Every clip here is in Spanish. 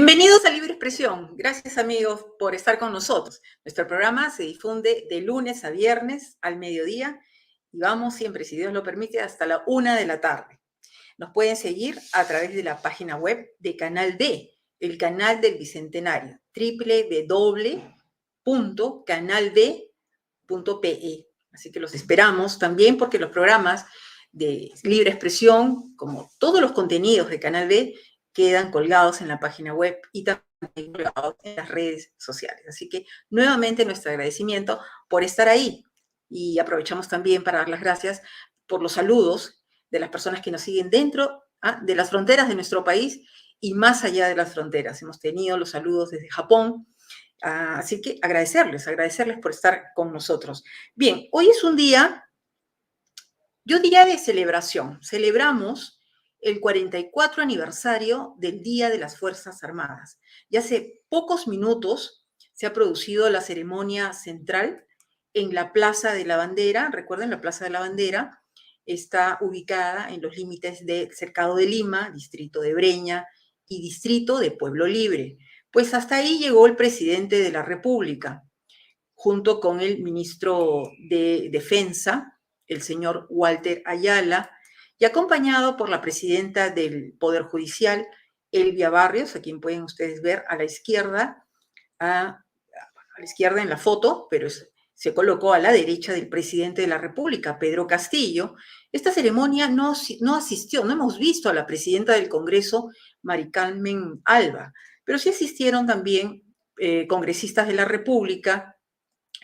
Bienvenidos a Libre Expresión. Gracias, amigos, por estar con nosotros. Nuestro programa se difunde de lunes a viernes al mediodía y vamos siempre, si Dios lo permite, hasta la 1 de la tarde. Nos pueden seguir a través de la página web de Canal D, el canal del Bicentenario, www.canald.pe. Así que los esperamos también porque los programas de Libre Expresión, como todos los contenidos de Canal D, quedan colgados en la página web y también colgados en las redes sociales. Así que nuevamente nuestro agradecimiento por estar ahí y aprovechamos también para dar las gracias por los saludos de las personas que nos siguen dentro de las fronteras de nuestro país y más allá de las fronteras. Hemos tenido los saludos desde Japón, así que agradecerles por estar con nosotros. Bien, hoy es un día, yo diría de celebración. Celebramos el 44 aniversario del Día de las Fuerzas Armadas. Y hace pocos minutos se ha producido la ceremonia central en la Plaza de la Bandera. Recuerden, la Plaza de la Bandera está ubicada en los límites del Cercado de Lima, distrito de Breña y distrito de Pueblo Libre. Pues hasta ahí llegó el presidente de la República, junto con el ministro de Defensa, el señor Walter Ayala, y acompañado por la presidenta del Poder Judicial, Elvia Barrios, a quien pueden ustedes ver a la izquierda en la foto, pero se colocó a la derecha del presidente de la República, Pedro Castillo. Esta ceremonia no asistió, no hemos visto a la presidenta del Congreso, Mari Carmen Alba, pero sí asistieron también congresistas de la República,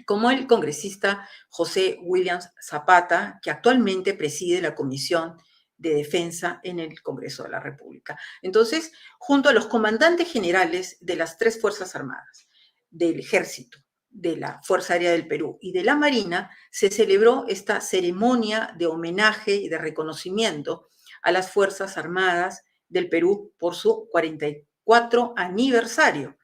como el congresista José Williams Zapata, que actualmente preside la Comisión de Defensa en el Congreso de la República. Entonces, junto a los comandantes generales de las tres Fuerzas Armadas, del Ejército, de la Fuerza Aérea del Perú y de la Marina, se celebró esta ceremonia de homenaje y de reconocimiento a las Fuerzas Armadas del Perú por su 44 aniversario.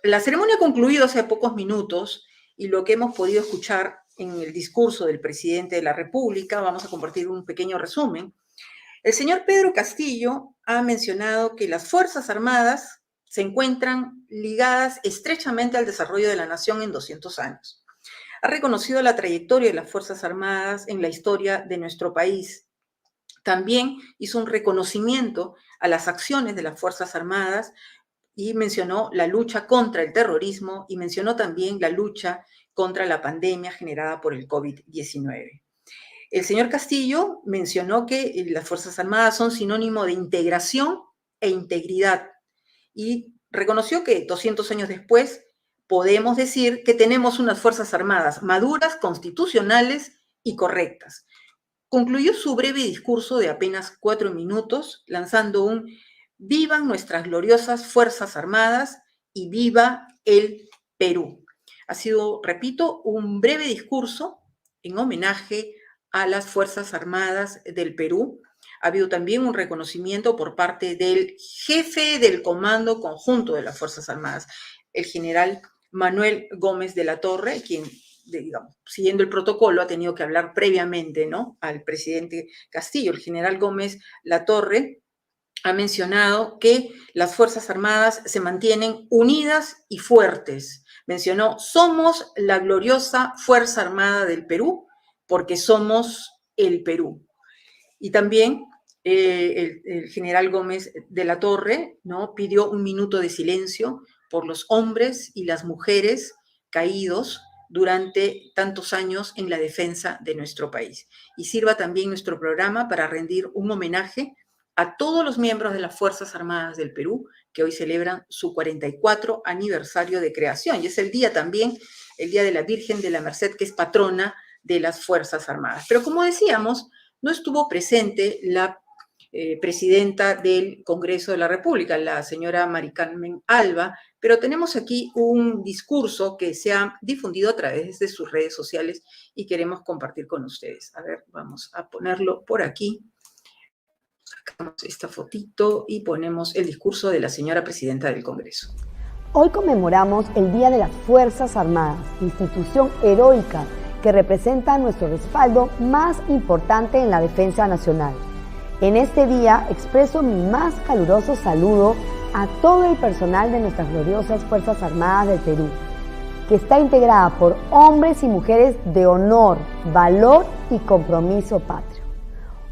La ceremonia ha concluido hace pocos minutos y lo que hemos podido escuchar en el discurso del presidente de la República, vamos a compartir un pequeño resumen. El señor Pedro Castillo ha mencionado que las Fuerzas Armadas se encuentran ligadas estrechamente al desarrollo de la nación en 200 años. Ha reconocido la trayectoria de las Fuerzas Armadas en la historia de nuestro país. También hizo un reconocimiento a las acciones de las Fuerzas Armadas y mencionó la lucha contra el terrorismo y mencionó también la lucha contra la pandemia generada por el COVID-19. El señor Castillo mencionó que las Fuerzas Armadas son sinónimo de integración e integridad y reconoció que 200 años después podemos decir que tenemos unas Fuerzas Armadas maduras, constitucionales y correctas. Concluyó su breve discurso de apenas 4 minutos lanzando un «Vivan nuestras gloriosas Fuerzas Armadas y viva el Perú». Ha sido, repito, un breve discurso en homenaje a las Fuerzas Armadas del Perú. Ha habido también un reconocimiento por parte del jefe del Comando Conjunto de las Fuerzas Armadas, el general Manuel Gómez de la Torre, quien, digamos, siguiendo el protocolo, ha tenido que hablar previamente, ¿no?, al presidente Castillo. El general Gómez de la Torre ha mencionado que las Fuerzas Armadas se mantienen unidas y fuertes. Mencionó, somos la gloriosa Fuerza Armada del Perú porque somos el Perú. Y también el general Gómez de la Torre, ¿no?, pidió un minuto de silencio por los hombres y las mujeres caídos durante tantos años en la defensa de nuestro país. Y sirva también nuestro programa para rendir un homenaje a todos los miembros de las Fuerzas Armadas del Perú que hoy celebran su 44 aniversario de creación. Y es el día también, el Día de la Virgen de la Merced, que es patrona de las Fuerzas Armadas. Pero como decíamos, no estuvo presente la presidenta del Congreso de la República, la señora Mari Carmen Alba, pero tenemos aquí un discurso que se ha difundido a través de sus redes sociales y queremos compartir con ustedes. A ver, vamos a ponerlo por aquí. Sacamos esta fotito y ponemos el discurso de la señora presidenta del Congreso. Hoy conmemoramos el Día de las Fuerzas Armadas, institución heroica que representa nuestro respaldo más importante en la defensa nacional. En este día expreso mi más caluroso saludo a todo el personal de nuestras gloriosas Fuerzas Armadas del Perú, que está integrada por hombres y mujeres de honor, valor y compromiso patrio.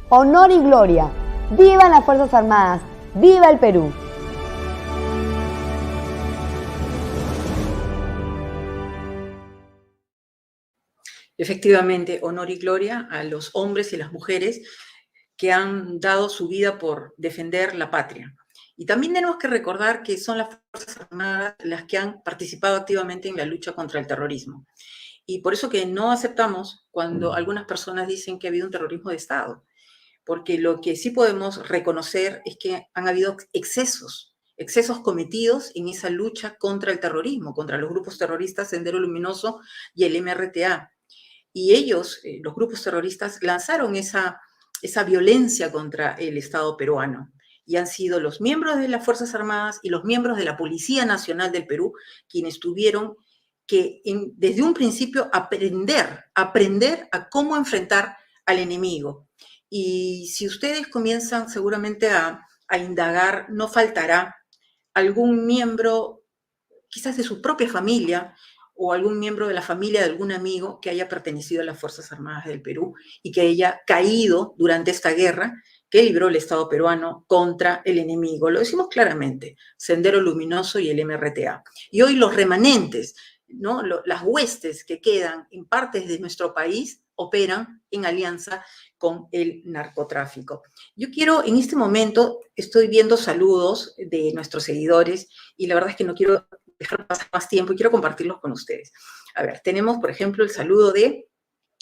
Honor y gloria. ¡Viva las Fuerzas Armadas! ¡Viva el Perú! Efectivamente, honor y gloria a los hombres y las mujeres que han dado su vida por defender la patria. Y también tenemos que recordar que son las Fuerzas Armadas las que han participado activamente en la lucha contra el terrorismo. Y por eso que no aceptamos cuando algunas personas dicen que ha habido un terrorismo de Estado, porque lo que sí podemos reconocer es que han habido excesos cometidos en esa lucha contra el terrorismo, contra los grupos terroristas Sendero Luminoso y el MRTA. Y ellos, los grupos terroristas, lanzaron esa violencia contra el Estado peruano. Y han sido los miembros de las Fuerzas Armadas y los miembros de la Policía Nacional del Perú quienes tuvieron que, desde un principio, aprender a cómo enfrentar al enemigo. Y si ustedes comienzan seguramente a indagar, no faltará algún miembro, quizás de su propia familia, o algún miembro de la familia de algún amigo que haya pertenecido a las Fuerzas Armadas del Perú y que haya caído durante esta guerra que libró el Estado peruano contra el enemigo. Lo decimos claramente, Sendero Luminoso y el MRTA. Y hoy los remanentes, ¿no? Las huestes que quedan en partes de nuestro país operan en alianza con el narcotráfico. Yo quiero, en este momento, estoy viendo saludos de nuestros seguidores y la verdad es que no quiero dejar pasar más tiempo y quiero compartirlos con ustedes. A ver, tenemos, por ejemplo, el saludo de,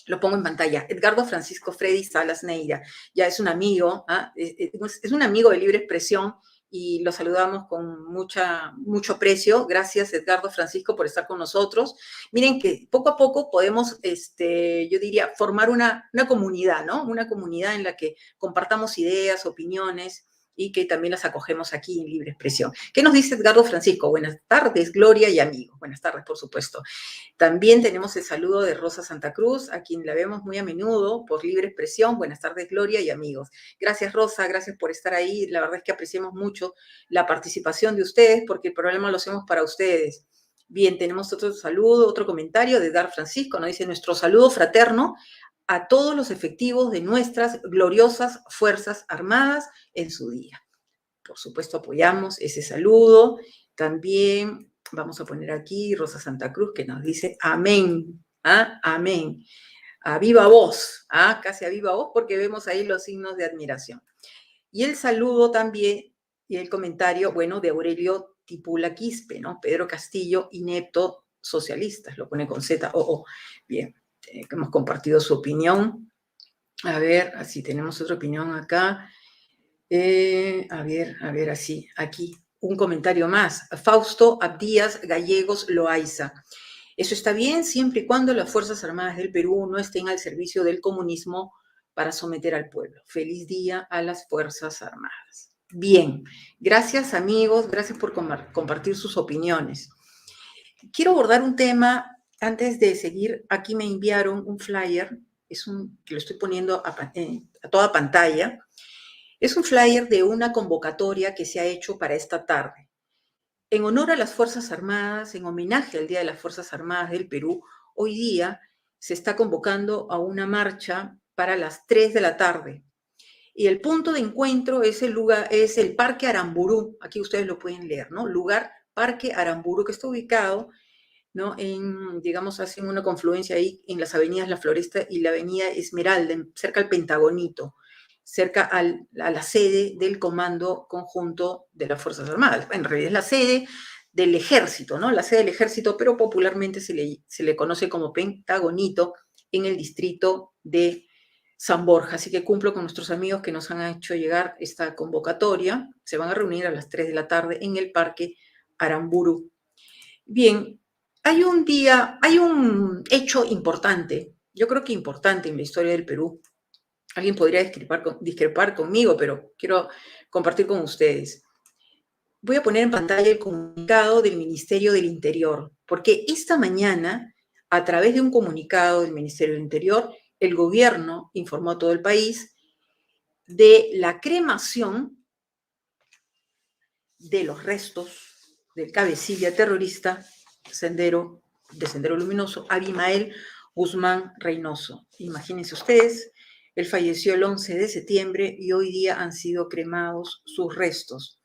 lo pongo en pantalla, Edgardo Francisco Freddy Salas Neira. Ya es un amigo, es un amigo de Libre Expresión y lo saludamos con mucho aprecio. Gracias, Edgardo Francisco, por estar con nosotros. Miren que poco a poco podemos, yo diría, formar una comunidad, ¿no? Una comunidad en la que compartamos ideas, opiniones, y que también las acogemos aquí en Libre Expresión. ¿Qué nos dice Edgardo Francisco? Buenas tardes, Gloria y amigos. Buenas tardes, por supuesto. También tenemos el saludo de Rosa Santa Cruz, a quien la vemos muy a menudo por Libre Expresión. Buenas tardes, Gloria y amigos. Gracias, Rosa, gracias por estar ahí. La verdad es que apreciamos mucho la participación de ustedes, porque el programa lo hacemos para ustedes. Bien, tenemos otro saludo, otro comentario de Edgardo Francisco. Nos dice nuestro saludo fraterno a todos los efectivos de nuestras gloriosas Fuerzas Armadas en su día. Por supuesto, apoyamos ese saludo. También vamos a poner aquí Rosa Santa Cruz, que nos dice amén, amén. A viva voz, casi a viva voz, porque vemos ahí los signos de admiración. Y el saludo también, y el comentario, bueno, de Aurelio Tipula Quispe, ¿no? Pedro Castillo, inepto socialistas, lo pone con Z-O-O. Bien. Hemos compartido su opinión. A ver, así tenemos otra opinión acá. A ver, así, aquí, un comentario más. Fausto Abdías Gallegos Loaiza. Eso está bien siempre y cuando las Fuerzas Armadas del Perú no estén al servicio del comunismo para someter al pueblo. Feliz día a las Fuerzas Armadas. Bien, gracias amigos, gracias por compartir sus opiniones. Quiero abordar un tema. Antes de seguir, aquí me enviaron un flyer, que lo estoy poniendo a toda pantalla. Es un flyer de una convocatoria que se ha hecho para esta tarde. En honor a las Fuerzas Armadas, en homenaje al Día de las Fuerzas Armadas del Perú, hoy día se está convocando a una marcha para las 3 de la tarde. Y el punto de encuentro es el Parque Aramburú. Aquí ustedes lo pueden leer, ¿no? Lugar Parque Aramburú, que está ubicado, ¿no? Digamos, hacen una confluencia ahí en las avenidas La Floresta y la avenida Esmeralda, cerca al Pentagonito, cerca a la sede del Comando Conjunto de las Fuerzas Armadas. En realidad es la sede del Ejército, ¿no? La sede del Ejército, pero popularmente se le conoce como Pentagonito en el distrito de San Borja. Así que cumplo con nuestros amigos que nos han hecho llegar esta convocatoria. Se van a reunir a las 3 de la tarde en el Parque Aramburú. Bien, hay un hecho importante, yo creo que importante en la historia del Perú. Alguien podría discrepar conmigo, pero quiero compartir con ustedes. Voy a poner en pantalla el comunicado del Ministerio del Interior, porque esta mañana, a través de un comunicado del Ministerio del Interior, el gobierno informó a todo el país de la cremación de los restos del cabecilla terrorista de Sendero Luminoso, Abimael Guzmán Reynoso. Imagínense ustedes, él falleció el 11 de septiembre y hoy día han sido cremados sus restos.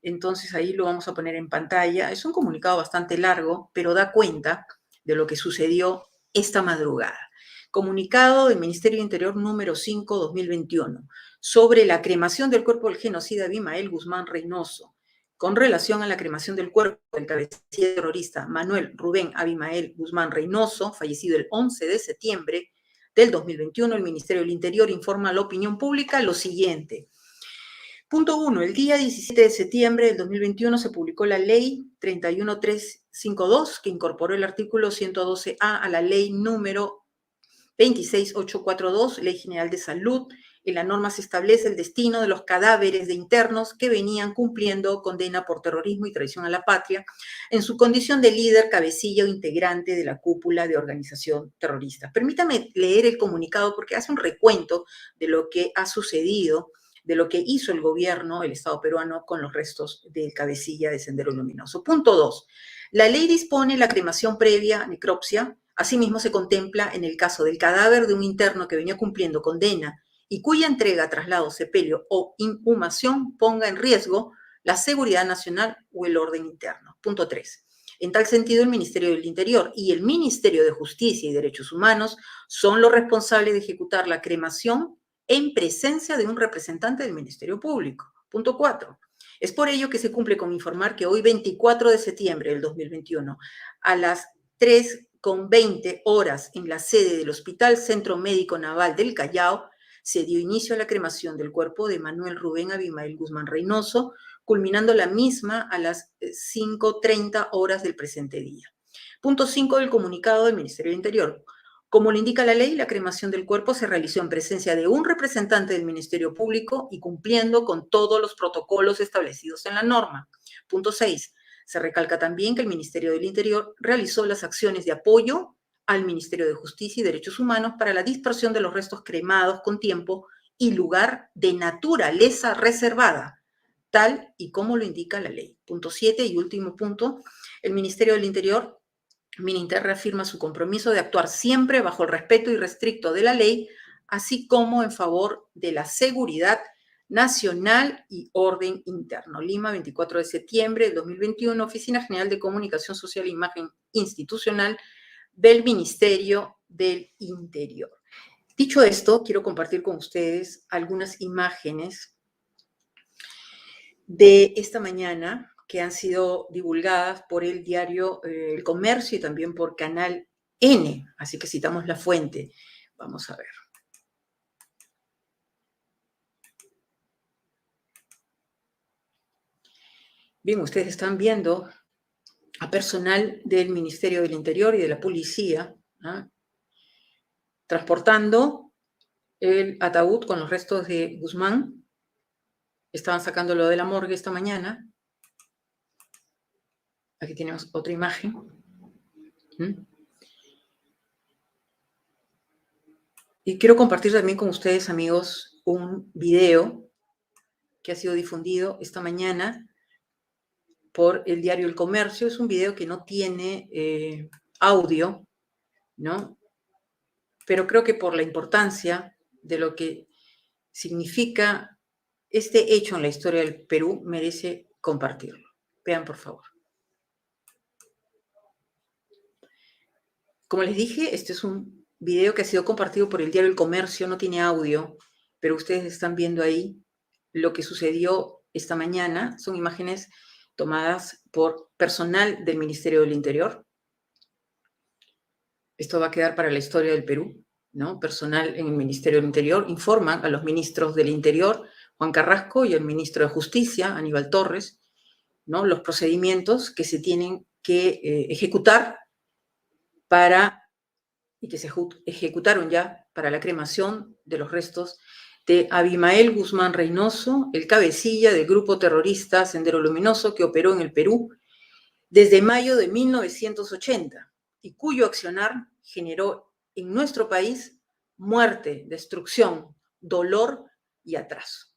Entonces ahí lo vamos a poner en pantalla. Es un comunicado bastante largo, pero da cuenta de lo que sucedió esta madrugada. Comunicado del Ministerio de Interior número 5/2021 sobre la cremación del cuerpo del genocida Abimael Guzmán Reynoso. Con relación a la cremación del cuerpo del cabecilla terrorista Manuel Rubén Abimael Guzmán Reynoso, fallecido el 11 de septiembre del 2021, el Ministerio del Interior informa a la opinión pública lo siguiente. Punto 1. El día 17 de septiembre del 2021 se publicó la Ley 31352, que incorporó el artículo 112A a la Ley número 26842, Ley General de Salud. En la norma se establece el destino de los cadáveres de internos que venían cumpliendo condena por terrorismo y traición a la patria en su condición de líder, cabecilla o integrante de la cúpula de organización terrorista. Permítame leer el comunicado porque hace un recuento de lo que ha sucedido, de lo que hizo el gobierno, el Estado peruano, con los restos del cabecilla de Sendero Luminoso. Punto 2. La ley dispone la cremación previa, necropsia. Asimismo, se contempla en el caso del cadáver de un interno que venía cumpliendo condena y cuya entrega, traslado, sepelio o inhumación ponga en riesgo la seguridad nacional o el orden interno. Punto 3. En tal sentido, el Ministerio del Interior y el Ministerio de Justicia y Derechos Humanos son los responsables de ejecutar la cremación en presencia de un representante del Ministerio Público. Punto 4. Es por ello que se cumple con informar que hoy, 24 de septiembre del 2021, a las 3:20 horas en la sede del Hospital Centro Médico Naval del Callao, se dio inicio a la cremación del cuerpo de Manuel Rubén Abimael Guzmán Reynoso, culminando la misma a las 5:30 horas del presente día. Punto 5 del comunicado del Ministerio del Interior. Como lo indica la ley, la cremación del cuerpo se realizó en presencia de un representante del Ministerio Público y cumpliendo con todos los protocolos establecidos en la norma. Punto 6. Se recalca también que el Ministerio del Interior realizó las acciones de apoyo al Ministerio de Justicia y Derechos Humanos para la dispersión de los restos cremados con tiempo y lugar de naturaleza reservada, tal y como lo indica la ley. Punto 7 y último punto. El Ministerio del Interior, Mininter, reafirma su compromiso de actuar siempre bajo el respeto irrestricto de la ley, así como en favor de la seguridad nacional y orden interno. Lima, 24 de septiembre del 2021, Oficina General de Comunicación Social e Imagen Institucional del Ministerio del Interior. Dicho esto, quiero compartir con ustedes algunas imágenes de esta mañana que han sido divulgadas por el diario El Comercio y también por Canal N. Así que citamos la fuente. Vamos a ver. Bien, ustedes están viendo a personal del Ministerio del Interior y de la Policía, ¿ah?, transportando el ataúd con los restos de Guzmán. Estaban sacándolo de la morgue esta mañana. Aquí tenemos otra imagen. Y quiero compartir también con ustedes, amigos, un video que ha sido difundido esta mañana por el diario El Comercio. Es un video que no tiene audio, ¿no? Pero creo que por la importancia de lo que significa este hecho en la historia del Perú, merece compartirlo. Vean, por favor. Como les dije, este es un video que ha sido compartido por el diario El Comercio, no tiene audio, pero ustedes están viendo ahí lo que sucedió esta mañana. Son imágenes tomadas por personal del Ministerio del Interior. Esto va a quedar para la historia del Perú, ¿no? Personal en el Ministerio del Interior informan a los ministros del Interior, Juan Carrasco, y al ministro de Justicia, Aníbal Torres, ¿no?, los procedimientos que se tienen que ejecutar y que se ejecutaron ya para la cremación de los restos de Abimael Guzmán Reynoso, el cabecilla del grupo terrorista Sendero Luminoso que operó en el Perú desde mayo de 1980 y cuyo accionar generó en nuestro país muerte, destrucción, dolor y atraso.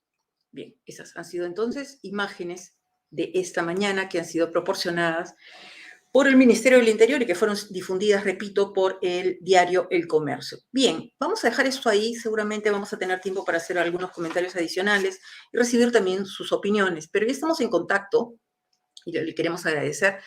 Bien, esas han sido entonces imágenes de esta mañana que han sido proporcionadas por el Ministerio del Interior y que fueron difundidas, repito, por el diario El Comercio. Bien, vamos a dejar esto ahí, seguramente vamos a tener tiempo para hacer algunos comentarios adicionales y recibir también sus opiniones, pero ya estamos en contacto y le queremos agradecer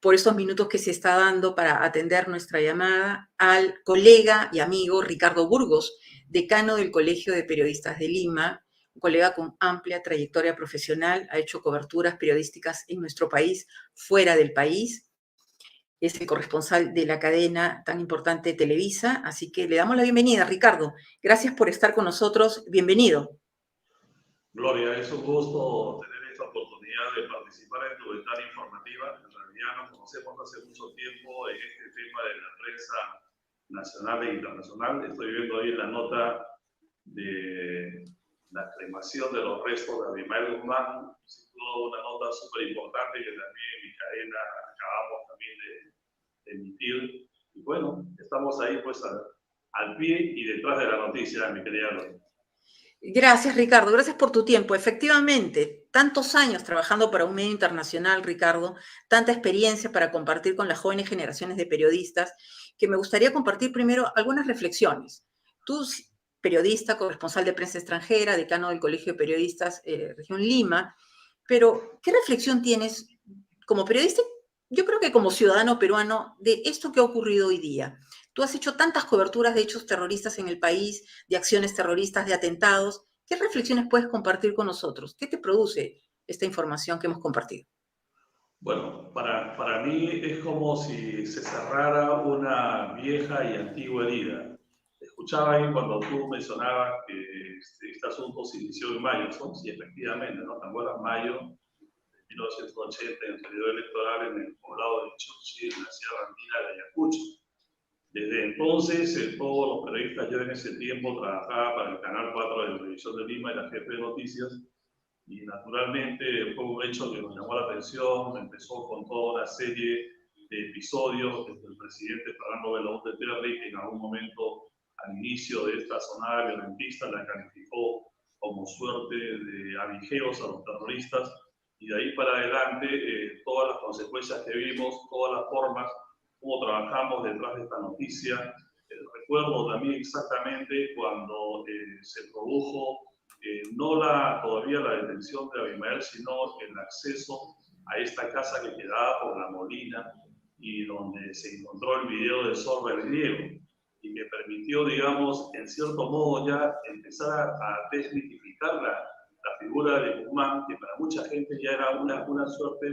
por estos minutos que se está dando para atender nuestra llamada al colega y amigo Ricardo Burgos, decano del Colegio de Periodistas de Lima, un colega con amplia trayectoria profesional, ha hecho coberturas periodísticas en nuestro país, fuera del país, es el corresponsal de la cadena tan importante Televisa, así que le damos la bienvenida, Ricardo. Gracias por estar con nosotros, bienvenido. Gloria, es un gusto tener esta oportunidad de participar en tu ventana informativa. En realidad nos conocemos hace mucho tiempo en este tema de la prensa nacional e internacional. Estoy viendo ahí la nota de la cremación de los restos de Abimael Guzmán, una nota súper importante que también en mi cadena acabamos también de emitir. Y bueno, estamos ahí pues al pie y detrás de la noticia, mi querida Gloria. Gracias, Ricardo. Gracias por tu tiempo. Efectivamente, tantos años trabajando para un medio internacional, Ricardo, tanta experiencia para compartir con las jóvenes generaciones de periodistas, que me gustaría compartir primero algunas reflexiones. Tú, periodista, corresponsal de prensa extranjera, decano del Colegio de Periodistas Región Lima, pero ¿qué reflexión tienes como periodista? Yo creo que como ciudadano peruano, de esto que ha ocurrido hoy día. Tú has hecho tantas coberturas de hechos terroristas en el país, de acciones terroristas, de atentados. ¿Qué reflexiones puedes compartir con nosotros? ¿Qué te produce esta información que hemos compartido? Bueno, para mí es como si se cerrara una vieja y antigua herida. Escuchaba ahí cuando tú mencionabas que este asunto se inició en mayo, ¿no? Sí, efectivamente, ¿no? ¿Te acuerdas? Mayo de 1980, en el periodo electoral en el poblado de Chuchi, en la Sierra Andina de Ayacucho. Desde entonces, todos los periodistas, yo en ese tiempo trabajaba para el Canal 4 de la Televisión de Lima, era jefe de noticias, y naturalmente fue un hecho que nos llamó la atención. Empezó con toda una serie de episodios desde el presidente Fernando Belaúnde Terry, que en algún momento al inicio de esta sonada violentista la calificó como suerte de avigeos a los terroristas, y de ahí para adelante todas las consecuencias que vimos, todas las formas cómo trabajamos detrás de esta noticia. Recuerdo también exactamente cuando se produjo no todavía la detención de Abimael, sino el acceso a esta casa que quedaba por La Molina y donde se encontró el video de Zorba el Griego, y que permitió, digamos, en cierto modo ya empezar a desmitificar la figura de Guzmán, que para mucha gente ya era una suerte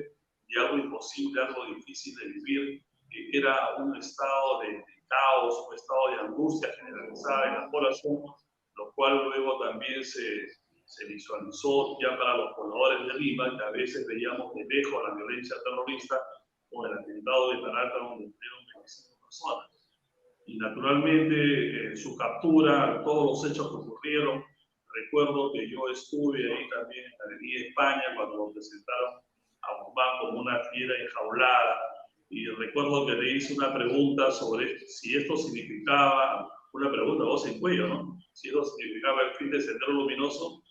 de algo imposible, algo difícil de vivir, que era un estado de caos, un estado de angustia generalizada en la población, lo cual luego también se visualizó ya para los pobladores de Lima, que a veces veíamos de lejos la violencia terrorista, con el atentado de Tarata, donde murieron 25 personas. Y naturalmente su captura, todos los hechos que ocurrieron. Recuerdo que yo estuve ahí también en la Avenida España cuando lo presentaron a Guzmán como una fiera enjaulada, y recuerdo que le hice una pregunta sobre si esto significaba, una pregunta voz en cuello, ¿no? Si esto significaba el fin del Sendero Luminoso,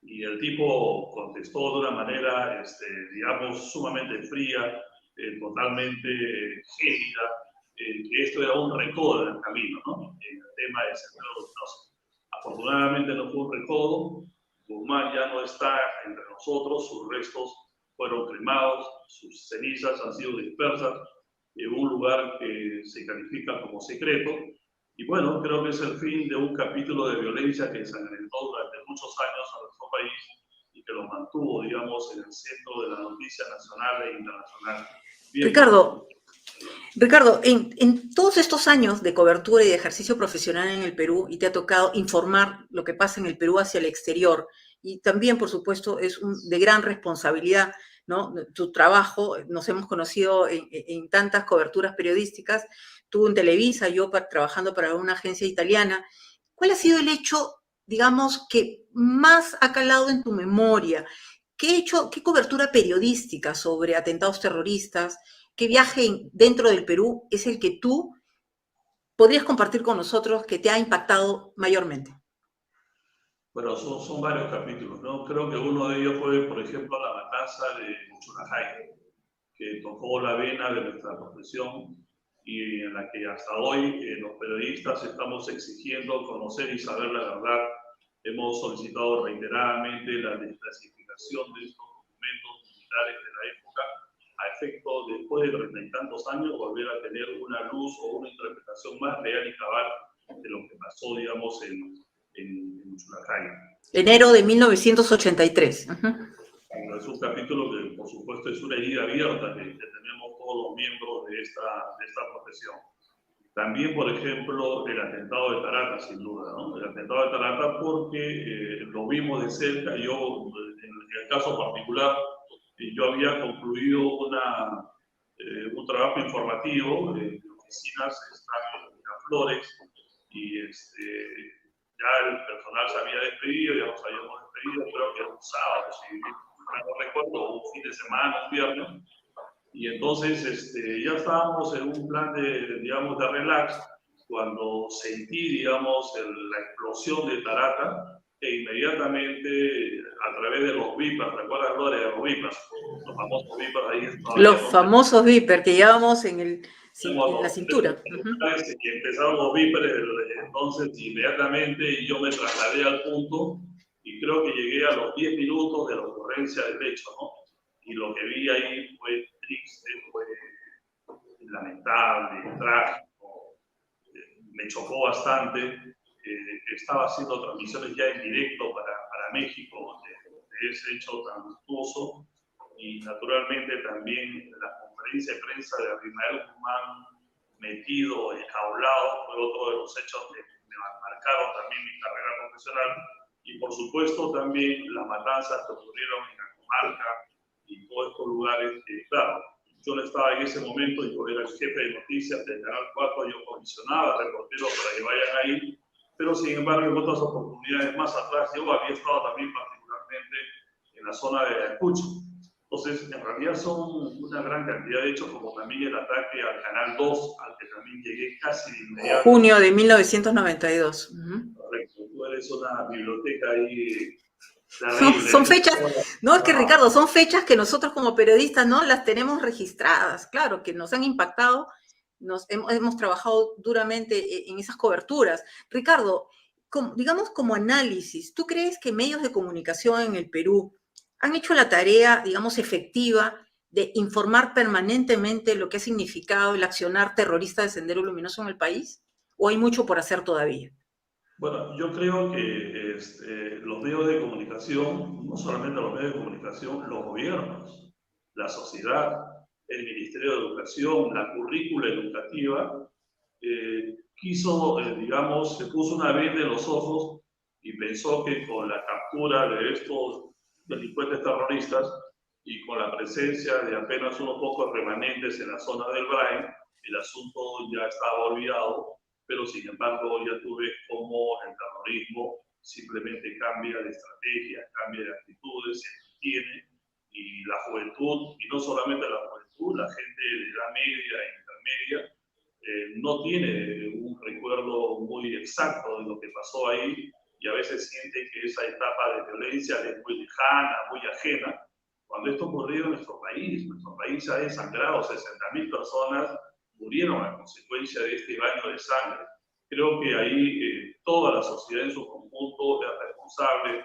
y el tipo contestó de una manera, digamos, sumamente fría, totalmente gélida, que esto era un recodo del camino, ¿no? En el tema del Sendero Luminoso. Afortunadamente no fue un recodo. Guzmán ya no está entre nosotros, sus restos fueron cremados, sus cenizas han sido dispersas en un lugar que se califica como secreto. Y bueno, creo que es el fin de un capítulo de violencia que ensangrentó durante muchos años a nuestro país y que lo mantuvo, digamos, en el centro de la noticia nacional e internacional. Bien, Ricardo, en todos estos años de cobertura y de ejercicio profesional en el Perú, y te ha tocado informar lo que pasa en el Perú hacia el exterior, y también, por supuesto, es de gran responsabilidad, ¿no? Tu trabajo, nos hemos conocido en tantas coberturas periodísticas, tú en Televisa, yo trabajando para una agencia italiana. ¿Cuál ha sido el hecho, digamos, que más ha calado en tu memoria? ¿Qué cobertura periodística sobre atentados terroristas, qué viaje dentro del Perú es el que tú podrías compartir con nosotros que te ha impactado mayormente? Bueno, son varios capítulos, ¿no? Creo que uno de ellos fue, por ejemplo, la matanza de Muchunajay, que tocó la vena de nuestra profesión y en la que hasta hoy los periodistas estamos exigiendo conocer y saber la verdad. Hemos solicitado reiteradamente la desclasificación de estos documentos militares de la época a efecto, después de 30 y tantos años, volver a tener una luz o una interpretación más real y cabal de lo que pasó, digamos, en Muchunajay. Enero de 1983. Es un capítulo que, por supuesto, es una herida abierta que tenemos todos los miembros de esta profesión. También, por ejemplo, el atentado de Tarata, sin duda, ¿no? El atentado de Tarata porque lo vimos de cerca. Yo, en el caso particular, yo había concluido un trabajo informativo en oficinas en Miraflores y ya el personal se había despedido, ya nos habíamos despedido, creo que era un sábado, si no recuerdo, un fin de semana, un viernes, y entonces ya estábamos en un plan digamos, de relax, cuando sentí, digamos, la explosión de Tarata, e inmediatamente a través de los Vipers, ¿te acuerdas, Gloria, de los Vipers? Los famosos Vipers ahí. Los famosos Vipers que llevábamos en la cintura. Y empezaron los Vipers, entonces inmediatamente yo me trasladé al punto y creo que llegué a los 10 minutos de la ocurrencia del hecho, ¿no? Y lo que vi ahí fue triste, fue lamentable, trágico, me chocó bastante. Estaba haciendo transmisiones ya en directo para México de ese hecho tan luctuoso y naturalmente también la conferencia de prensa de Abimael Guzmán metido, enjaulado, fue otro de los hechos que me marcaron también mi carrera profesional y por supuesto también las matanzas que ocurrieron en la comarca y todos estos lugares que, claro, yo no estaba en ese momento, yo era el jefe de noticias del Canal 4, yo comisionaba reporteros para que vayan ahí, pero sin embargo en otras oportunidades más atrás yo había estado también particularmente en la zona de Ayacucho. Entonces, en realidad son una gran cantidad de hechos, como también el ataque al Canal 2, al que también llegué casi de inmediato. Junio de 1992. Correcto, tú eres una biblioteca ahí. Son fechas, no, es que Ricardo, son fechas que nosotros como periodistas no las tenemos registradas, claro, que nos han impactado, hemos trabajado duramente en esas coberturas. Ricardo, digamos como análisis, ¿tú crees que medios de comunicación en el Perú han hecho la tarea, digamos, efectiva de informar permanentemente lo que ha significado el accionar terrorista de Sendero Luminoso en el país? ¿O hay mucho por hacer todavía? Bueno, yo creo que los medios de comunicación, no solamente los medios de comunicación, los gobiernos, la sociedad, el Ministerio de Educación, la currícula educativa, quiso, digamos, se puso una venda en los ojos y pensó que con la captura de estos delincuentes terroristas y con la presencia de apenas unos pocos remanentes en la zona del Brain, el asunto ya estaba olvidado, pero sin embargo ya tú ves cómo el terrorismo simplemente cambia de estrategia, cambia de actitudes, se mantiene, y la juventud, y no solamente la juventud, la gente de edad media e intermedia, no tiene un recuerdo muy exacto de lo que pasó ahí, y a veces sienten que esa etapa de violencia es muy lejana, muy ajena, cuando esto ocurrió en nuestro país ha desangrado, 60.000 personas murieron a consecuencia de este baño de sangre. Creo que ahí toda la sociedad en su conjunto es responsable,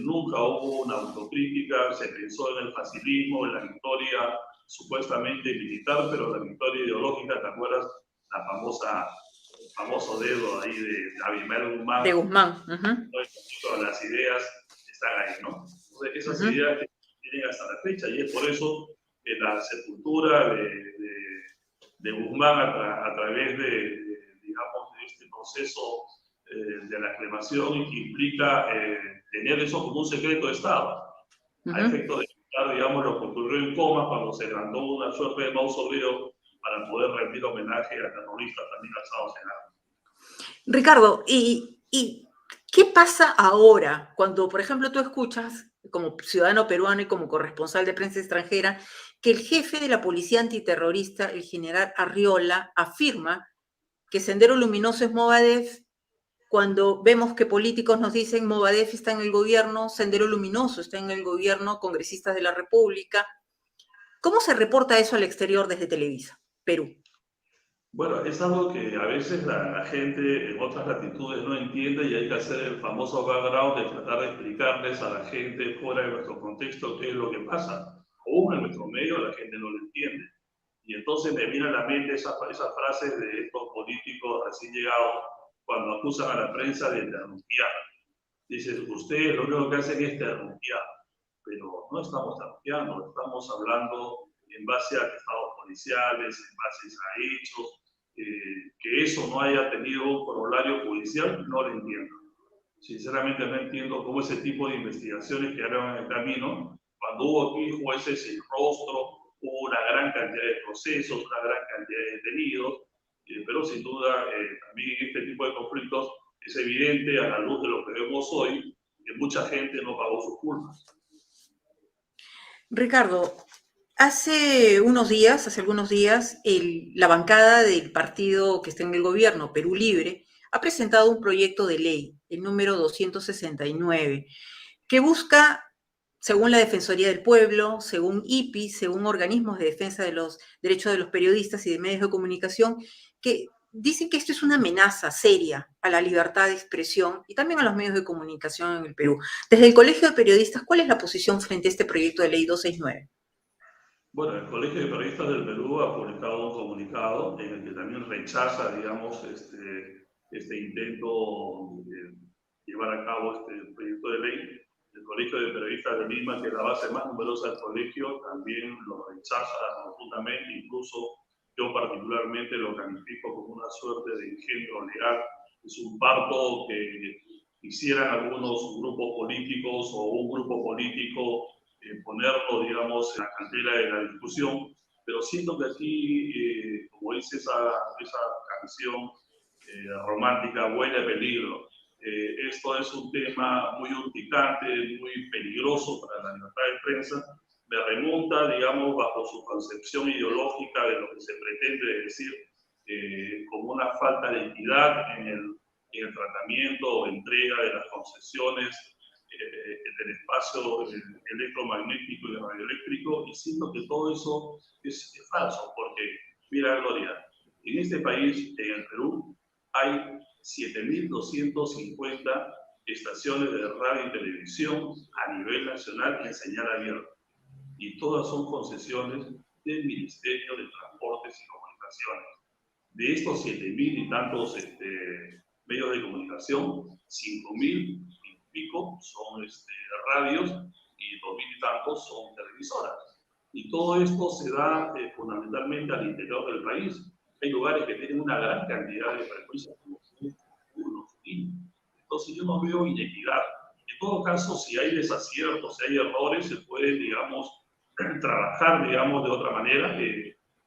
nunca hubo una autocrítica, se pensó en el facilismo, en la victoria supuestamente militar, pero la victoria ideológica, ¿te acuerdas? La el famoso dedo ahí de Abimael Guzmán. De Guzmán. Las ideas están ahí, ¿no? Entonces, esas ideas que tienen hasta la fecha, y es por eso que la sepultura de Guzmán a través digamos, de este proceso de la aclamación implica tener eso como un secreto de Estado, a efecto de evitar, digamos, lo que ocurrió en Comas cuando se levantó una suerte de mausoleo para poder rendir homenaje a terroristas también alzados en armas. Ricardo, ¿y qué pasa ahora cuando, por ejemplo, tú escuchas, como ciudadano peruano y como corresponsal de prensa extranjera, que el jefe de la policía antiterrorista, el general Arriola, afirma que Sendero Luminoso es Movadef cuando vemos que políticos nos dicen Movadef está en el gobierno, Sendero Luminoso está en el gobierno, congresistas de la República. ¿Cómo se reporta eso al exterior desde Televisa, Perú? Bueno, es algo que a veces la gente en otras latitudes no entiende y hay que hacer el famoso background de tratar de explicarles a la gente fuera de nuestro contexto qué es lo que pasa. Aún en nuestro medio la gente no lo entiende. Y entonces me viene a la mente esas frases de estos políticos recién llegados cuando acusan a la prensa de terruquear. Dicen, ustedes lo único que hacen es terruquear, pero no estamos terruqueando, estamos hablando en base a estados policiales, en base a hechos. Que eso no haya tenido un corolario judicial, no lo entiendo. Sinceramente no entiendo cómo ese tipo de investigaciones quedaron en el camino. Cuando hubo aquí jueces sin rostro, hubo una gran cantidad de procesos, una gran cantidad de detenidos, pero sin duda también en este tipo de conflictos es evidente a la luz de lo que vemos hoy que mucha gente no pagó sus culpas. Ricardo, hace algunos días, la bancada del partido que está en el gobierno, Perú Libre, ha presentado un proyecto de ley, el número 269, que busca, según la Defensoría del Pueblo, según IPI, según organismos de defensa de los derechos de los periodistas y de medios de comunicación, que dicen que esto es una amenaza seria a la libertad de expresión y también a los medios de comunicación en el Perú. Desde el Colegio de Periodistas, ¿cuál es la posición frente a este proyecto de ley 269? Bueno, el Colegio de Periodistas del Perú ha publicado un comunicado en el que también rechaza, digamos, este intento de llevar a cabo este proyecto de ley. El Colegio de Periodistas de Lima, que es la base más numerosa del colegio, también lo rechaza rotundamente. Incluso yo particularmente lo califico como una suerte de engendro legal. Es un parto que hicieran algunos grupos políticos o un grupo político ponerlo, digamos, en la cantera de la discusión, pero siento que aquí, como dice esa canción romántica, huele a peligro. Esto es un tema muy urticante, muy peligroso para la libertad de prensa. Me remonta, digamos, bajo su concepción ideológica de lo que se pretende decir como una falta de equidad en el tratamiento o entrega de las concesiones del espacio electromagnético y radioeléctrico, y siento que todo eso es falso, porque, mira, Gloria, en este país, en el Perú, hay 7.250 estaciones de radio y televisión a nivel nacional en señal abierta, y todas son concesiones del Ministerio de Transportes y Comunicaciones. De estos 7.000 y tantos medios de comunicación, 5.000 y pico son radios y 2.000 y tantos son televisoras. Y todo esto se da fundamentalmente al interior del país. Hay lugares que tienen una gran cantidad de frecuencias, como unos y entonces yo no veo inequidad. En todo caso, si hay desaciertos, si hay errores, se puede, digamos, trabajar, digamos, de otra manera.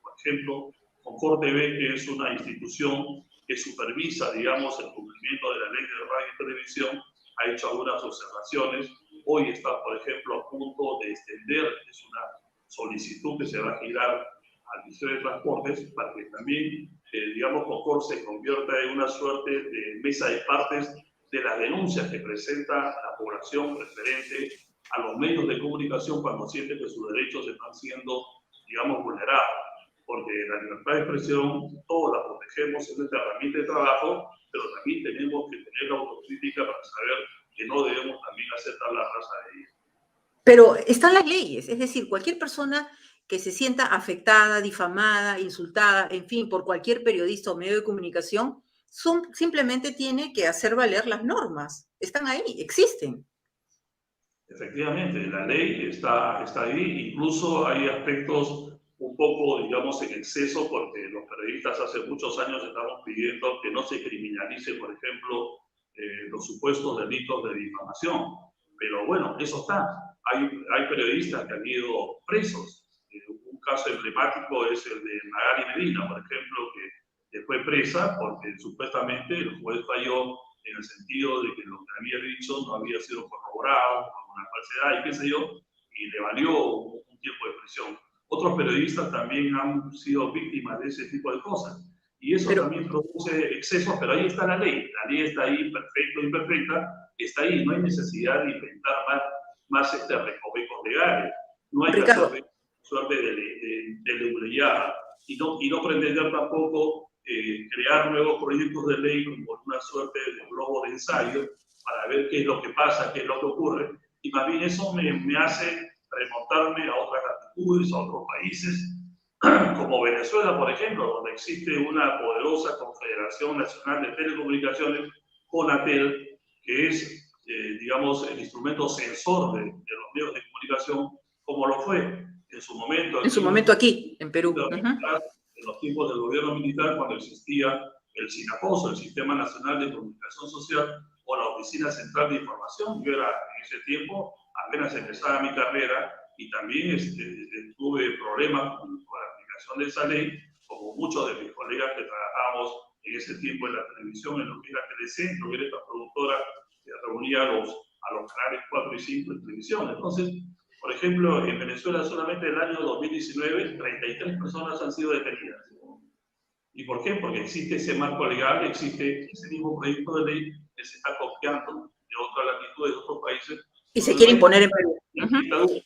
Por ejemplo, Confort TV, que es una institución que supervisa, digamos, el cumplimiento de la ley de radio y televisión, ha hecho algunas observaciones. Hoy está, por ejemplo, a punto de extender, es una solicitud que se va a girar al Ministerio de Transportes para que también, digamos, Confort se convierta en una suerte de mesa de partes de las denuncias que presenta la población referente a los medios de comunicación cuando siente que sus derechos están siendo, digamos, vulnerados. Porque la libertad de expresión todos la protegemos, es nuestra herramienta de trabajo, pero también tenemos que tener la autocrítica para saber que no debemos también aceptar la raza de ella. Pero están las leyes, es decir, cualquier persona que se sienta afectada, difamada, insultada, en fin, por cualquier periodista o medio de comunicación, simplemente tiene que hacer valer las normas. Están ahí, existen. Efectivamente, la ley está ahí, incluso hay aspectos un poco, digamos, en exceso, porque los periodistas hace muchos años estamos pidiendo que no se criminalice, por ejemplo, los supuestos delitos de difamación. Pero bueno, eso está. Hay periodistas que han ido presos. Un caso emblemático es el de Magali Medina, por ejemplo, que fue presa porque supuestamente el juez falló en el sentido de que lo que había dicho no había sido corroborado, con una falsedad y qué sé yo, y le valió un tiempo de prisión. Otros periodistas también han sido víctimas de ese tipo de cosas. Y eso Pero, también produce excesos, pero ahí está la ley. La ley está ahí, perfecta o imperfecta, está ahí. No hay necesidad de inventar más recovecos legales. No hay que hacer Ricardo, suerte de leyada. Y no pretender tampoco crear nuevos proyectos de ley como una suerte de globo de ensayo para ver qué es lo que pasa, qué es lo que ocurre. Y más bien eso me hace remontarme a otras latitudes, a otros países, como Venezuela, por ejemplo, donde existe una poderosa Confederación Nacional de Telecomunicaciones, CONATEL, que es, digamos, el instrumento censor de los medios de comunicación, como lo fue en su momento en aquí su en momento aquí, en Perú. en los tiempos del gobierno militar, cuando existía el SINAPOSO, el Sistema Nacional de Comunicación Social, o la Oficina Central de Información. Yo era en ese tiempo, apenas empezaba mi carrera, y también tuve problemas con la aplicación de esa ley, como muchos de mis colegas que trabajábamos en ese tiempo en la televisión, en lo que era Telecentro, que era esta productora que reunía a los canales 4 y 5 de televisión. Entonces, por ejemplo, en Venezuela solamente en el año 2019, 33 personas han sido detenidas. ¿Y por qué? Porque existe ese marco legal, existe ese mismo proyecto de ley que se está copiando de otras latitudes, de otros países, Y se donde no quiere hay imponer en Perú. dictadura.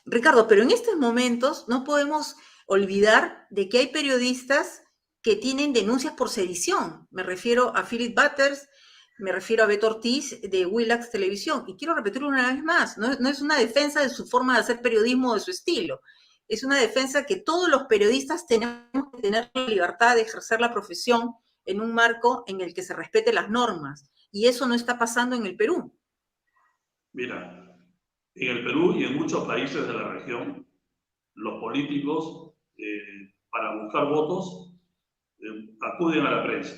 Ricardo, pero en estos momentos no podemos olvidar de que hay periodistas que tienen denuncias por sedición. Me refiero a Philip Butters, me refiero a Beto Ortiz de Willax Televisión. Y quiero repetirlo una vez más, no es una defensa de su forma de hacer periodismo o de su estilo. Es una defensa que todos los periodistas tenemos que tener la libertad de ejercer la profesión en un marco en el que se respete las normas. Y eso no está pasando en el Perú. Mira, en el Perú y en muchos países de la región, los políticos, para buscar votos, acuden a la prensa.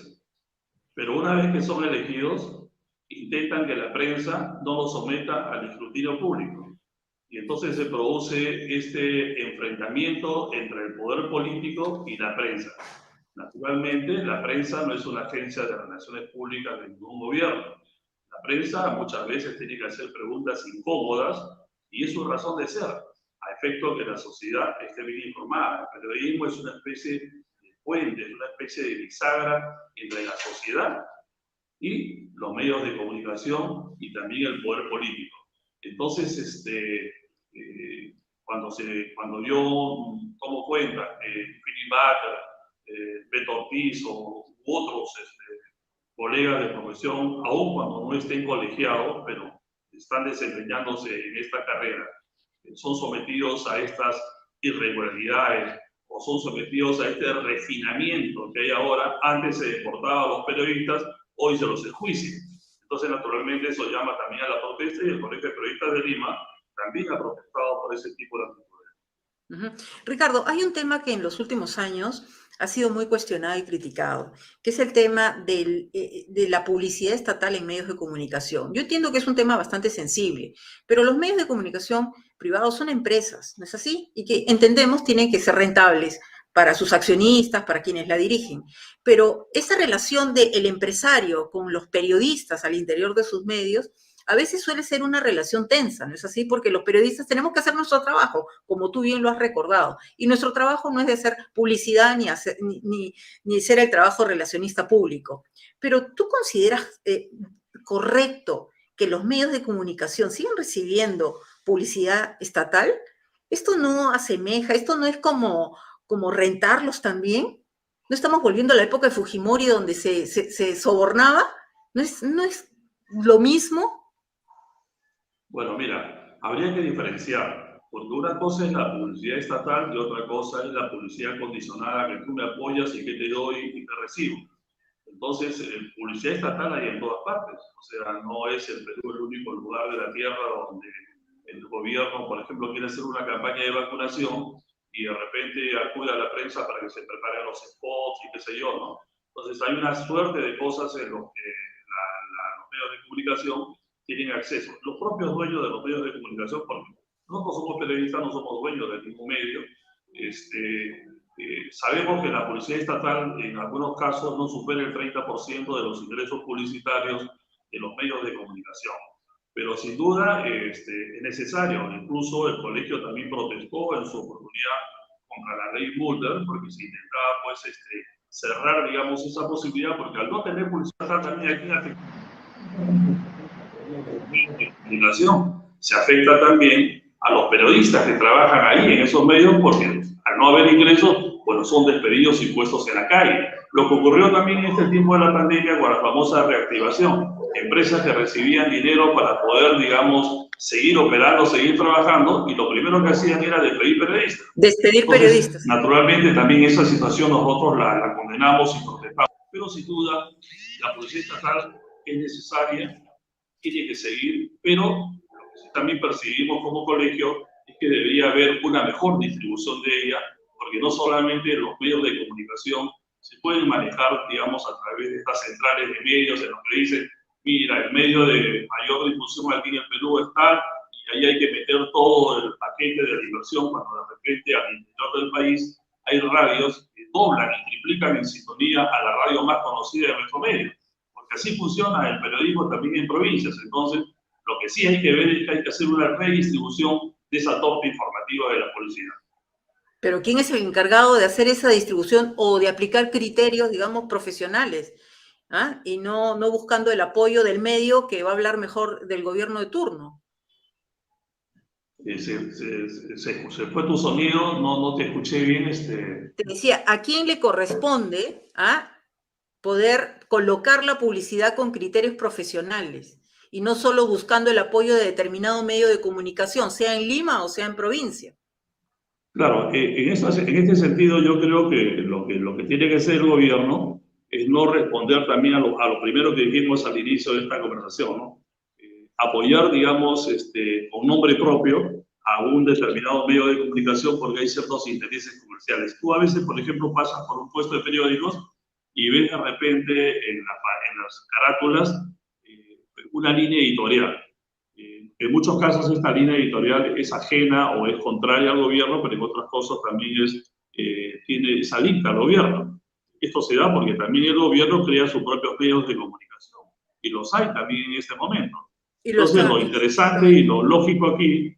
Pero una vez que son elegidos, intentan que la prensa no los someta al escrutinio público. Y entonces se produce este enfrentamiento entre el poder político y la prensa. Naturalmente, la prensa no es una agencia de relaciones públicas de ningún gobierno. La prensa muchas veces tiene que hacer preguntas incómodas y es su razón de ser, a efecto que la sociedad esté bien informada. El periodismo es una especie de puente, es una especie de bisagra entre la sociedad y los medios de comunicación y también el poder político. Entonces, cuando yo tomo cuenta que Philip Butters, Beto Ortiz u otros colegas de profesión, aun cuando no estén colegiados, pero están desempeñándose en esta carrera, son sometidos a estas irregularidades o son sometidos a este refinamiento que hay ahora. Antes se deportaba a los periodistas, hoy se los enjuicia. Entonces, naturalmente, eso llama también a la protesta y el Colegio de Periodistas de Lima también ha protestado por ese tipo de actitudes. Ricardo, hay un tema que en los últimos años ha sido muy cuestionado y criticado, que es el tema de la publicidad estatal en medios de comunicación. Yo entiendo que es un tema bastante sensible, pero los medios de comunicación privados son empresas, ¿no es así? Y que entendemos tienen que ser rentables para sus accionistas, para quienes la dirigen. Pero esa relación del empresario con los periodistas al interior de sus medios a veces suele ser una relación tensa, ¿no es así? Porque los periodistas tenemos que hacer nuestro trabajo, como tú bien lo has recordado, y nuestro trabajo no es de hacer publicidad ni ser el trabajo relacionista público. Pero ¿tú consideras correcto que los medios de comunicación sigan recibiendo publicidad estatal? ¿Esto no asemeja, esto no es como rentarlos también? ¿No estamos volviendo a la época de Fujimori donde se sobornaba? ¿No es lo mismo? Bueno, mira, habría que diferenciar, porque una cosa es la publicidad estatal y otra cosa es la publicidad condicionada, que tú me apoyas y que te doy y te recibo. Entonces, publicidad estatal hay en todas partes. O sea, no es el Perú el único lugar de la tierra donde el gobierno, por ejemplo, quiere hacer una campaña de vacunación y de repente acude a la prensa para que se preparen los spots y qué sé yo, ¿no? Entonces, hay una suerte de cosas en los que los medios de comunicación tienen acceso. Los propios dueños de los medios de comunicación, porque nosotros somos periodistas, no somos dueños del mismo medio, sabemos que la publicidad estatal en algunos casos no supera el 30% de los ingresos publicitarios de los medios de comunicación. Pero sin duda es necesario. Incluso el colegio también protestó en su oportunidad contra la ley Mulder, porque se intentaba pues, cerrar, digamos, esa posibilidad, porque al no tener publicidad también aquí en la comunicación, se afecta también a los periodistas que trabajan ahí en esos medios, porque al no haber ingresos, bueno, son despedidos y puestos en la calle. Lo que ocurrió también en este tiempo de la pandemia con la famosa reactivación, empresas que recibían dinero para poder, digamos, seguir operando, seguir trabajando, y lo primero que hacían era despedir periodistas. Despedir periodistas. Naturalmente también esa situación nosotros la condenamos y protestamos, pero sin duda la policía estatal es necesaria, tiene que seguir, pero lo que sí también percibimos como colegio es que debería haber una mejor distribución de ella, porque no solamente los medios de comunicación se pueden manejar, digamos, a través de estas centrales de medios en los que dicen, mira, el medio de mayor difusión aquí en el Perú es tal, y ahí hay que meter todo el paquete de diversión, cuando de repente al interior del país hay radios que doblan y triplican en sintonía a la radio más conocida de nuestro medio, porque así funciona el periodismo también en provincias. Entonces, lo que sí hay que ver es que hay que hacer una redistribución de esa torta informativa de la policía. Pero ¿quién es el encargado de hacer esa distribución o de aplicar criterios, digamos, profesionales? ¿Ah? Y no buscando el apoyo del medio que va a hablar mejor del gobierno de turno. Se fue tu sonido, no te escuché bien. Te decía, ¿a quién le corresponde poder colocar la publicidad con criterios profesionales y no solo buscando el apoyo de determinado medio de comunicación, sea en Lima o sea en provincia? Claro, en este sentido yo creo que lo que tiene que hacer el gobierno es no responder también a lo primero que dijimos al inicio de esta conversación, ¿no? Apoyar, digamos, con nombre propio a un determinado medio de comunicación porque hay ciertos intereses comerciales. Tú a veces, por ejemplo, pasas por un puesto de periódicos y ves de repente en las carátulas una línea editorial. En muchos casos esta línea editorial es ajena o es contraria al gobierno, pero en otras cosas también es adicta al gobierno. Esto se da porque también el gobierno crea sus propios medios de comunicación, y los hay también en este momento. Entonces, lo interesante y lo lógico aquí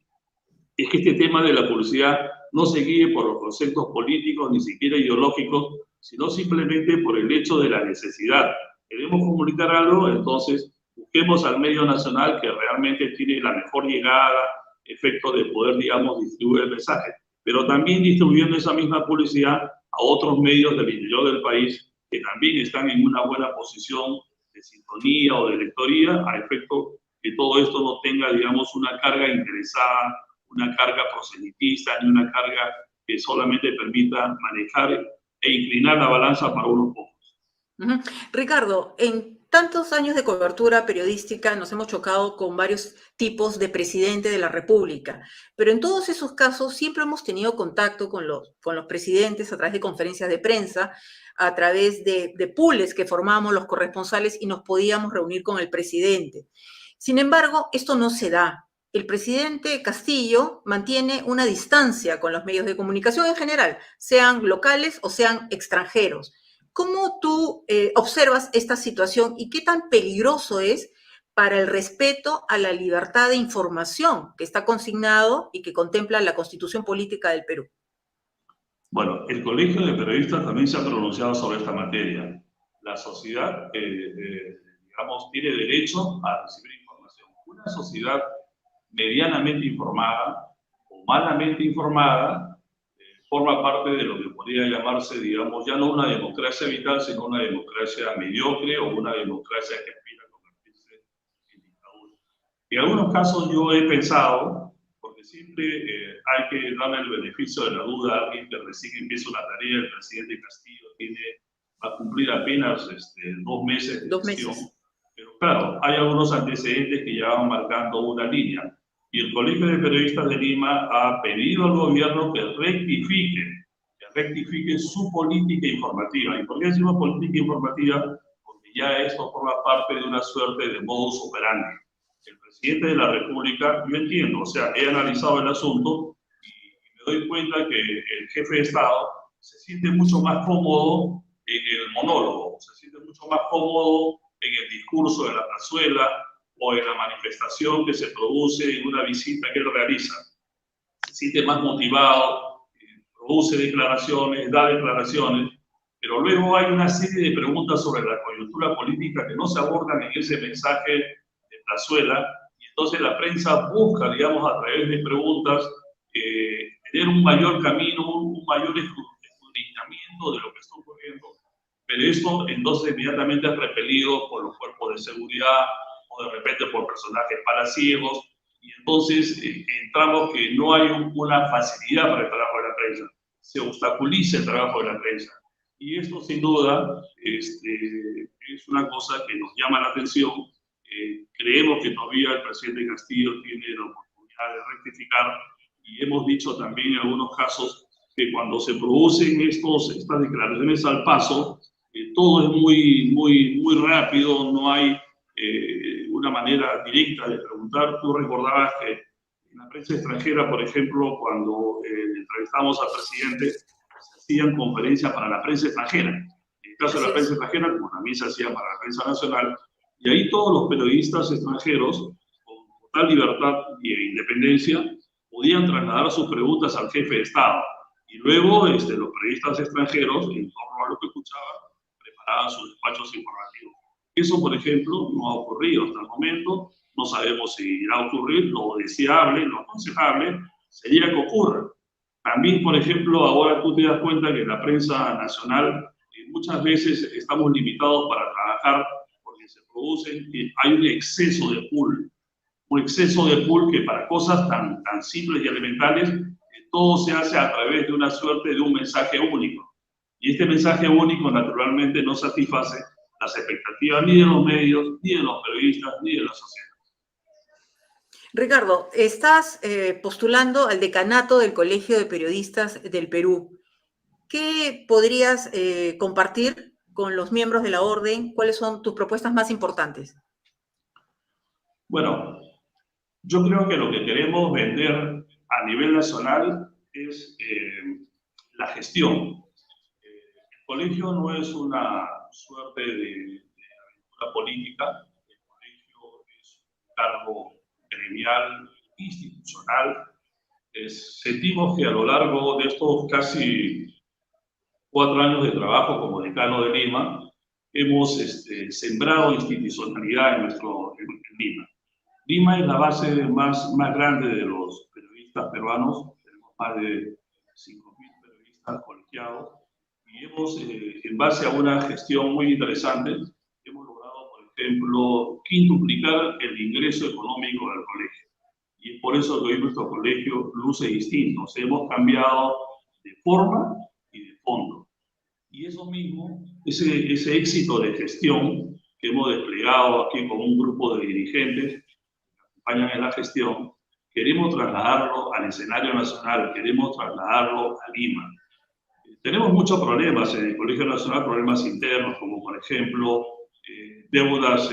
es que este tema de la publicidad no se guíe por los conceptos políticos ni siquiera ideológicos, sino simplemente por el hecho de la necesidad. Queremos comunicar algo, entonces busquemos al medio nacional que realmente tiene la mejor llegada, efecto de poder, digamos, distribuir el mensaje, pero también distribuyendo esa misma publicidad a otros medios del interior del país que también están en una buena posición de sintonía o de lectoría, a efecto que todo esto no tenga, digamos, una carga interesada, una carga proselitista, ni una carga que solamente permita manejar e inclinar la balanza para unos pocos. Ricardo, en tantos años de cobertura periodística nos hemos chocado con varios tipos de presidente de la República, pero en todos esos casos siempre hemos tenido contacto con los presidentes a través de conferencias de prensa, a través de pools que formábamos los corresponsales y nos podíamos reunir con el presidente. Sin embargo, esto no se da. El presidente Castillo mantiene una distancia con los medios de comunicación en general, sean locales o sean extranjeros. ¿Cómo tú observas esta situación y qué tan peligroso es para el respeto a la libertad de información que está consignado y que contempla la Constitución Política del Perú? Bueno, el Colegio de Periodistas también se ha pronunciado sobre esta materia. La sociedad, digamos, tiene derecho a recibir información. Una sociedad medianamente informada o malamente informada forma parte de lo que podría llamarse, digamos, ya no una democracia vital, sino una democracia mediocre o una democracia que aspira a convertirse en dictadura. En algunos casos yo he pensado, porque siempre hay que darle el beneficio de la duda a alguien que recién empieza una tarea. El presidente Castillo va a cumplir apenas 2 meses de gestión. Pero claro, hay algunos antecedentes que ya van marcando una línea. Y el Colegio de Periodistas de Lima ha pedido al gobierno que rectifique su política informativa. ¿Y por qué decimos política informativa? Porque ya esto forma parte de una suerte de modus operandi. El presidente de la República, yo entiendo, o sea, he analizado el asunto y me doy cuenta que el jefe de Estado se siente mucho más cómodo en el monólogo, se siente mucho más cómodo en el discurso de la plazuela o en la manifestación que se produce en una visita que él realiza. Se siente más motivado, produce declaraciones, da declaraciones, pero luego hay una serie de preguntas sobre la coyuntura política que no se abordan en ese mensaje de Plazuela, y entonces la prensa busca, digamos, a través de preguntas, tener un mayor camino, un mayor escudriñamiento de lo que está ocurriendo, pero esto entonces inmediatamente es repelido por los cuerpos de seguridad o de repente por personajes palaciegos, y entonces entramos que no hay una facilidad para el trabajo de la prensa, se obstaculiza el trabajo de la prensa. Y esto sin duda es una cosa que nos llama la atención. Creemos que todavía el presidente Castillo tiene la oportunidad de rectificar, y hemos dicho también en algunos casos que cuando se producen estas declaraciones al paso, todo es muy rápido, no hay una manera directa de preguntar. Tú recordabas que en la prensa extranjera, por ejemplo, cuando entrevistamos al presidente, se hacían conferencias para la prensa extranjera. En el caso de la prensa extranjera, como también se hacía para la prensa nacional, y ahí todos los periodistas extranjeros, con total libertad e independencia, podían trasladar sus preguntas al jefe de Estado. Y luego los periodistas extranjeros, en torno a lo que escuchaban, preparaban sus despachos informativos. Eso, por ejemplo, no ha ocurrido hasta el momento. No sabemos si irá a ocurrir. Lo deseable, lo aconsejable, sería que ocurra. También, por ejemplo, ahora tú te das cuenta que en la prensa nacional muchas veces estamos limitados para trabajar porque se producen, hay un exceso de pool que para cosas tan simples y elementales, todo se hace a través de una suerte de un mensaje único. Y este mensaje único, naturalmente, no satisface las expectativas ni de los medios, ni de los periodistas, ni de la sociedad. Ricardo, estás postulando al decanato del Colegio de Periodistas del Perú. ¿Qué podrías compartir con los miembros de la orden? ¿Cuáles son tus propuestas más importantes? Bueno, yo creo que lo que queremos vender a nivel nacional es la gestión. El colegio no es una suerte de aventura política. El colegio es un cargo gremial, institucional. Sentimos que a lo largo de estos casi 4 años de trabajo como decano de Lima, hemos sembrado institucionalidad en Lima. Lima es la base más grande de los periodistas peruanos. Tenemos más de 5.000 periodistas colegiados, y hemos, en base a una gestión muy interesante, hemos logrado, por ejemplo, quintuplicar el ingreso económico del colegio. Y es por eso que hoy nuestro colegio luce distinto. Hemos cambiado de forma y de fondo. Y eso mismo, ese éxito de gestión que hemos desplegado aquí con un grupo de dirigentes que acompañan en la gestión, queremos trasladarlo al escenario nacional, queremos trasladarlo a Lima. Tenemos muchos problemas en el Colegio Nacional, problemas internos, como por ejemplo deudas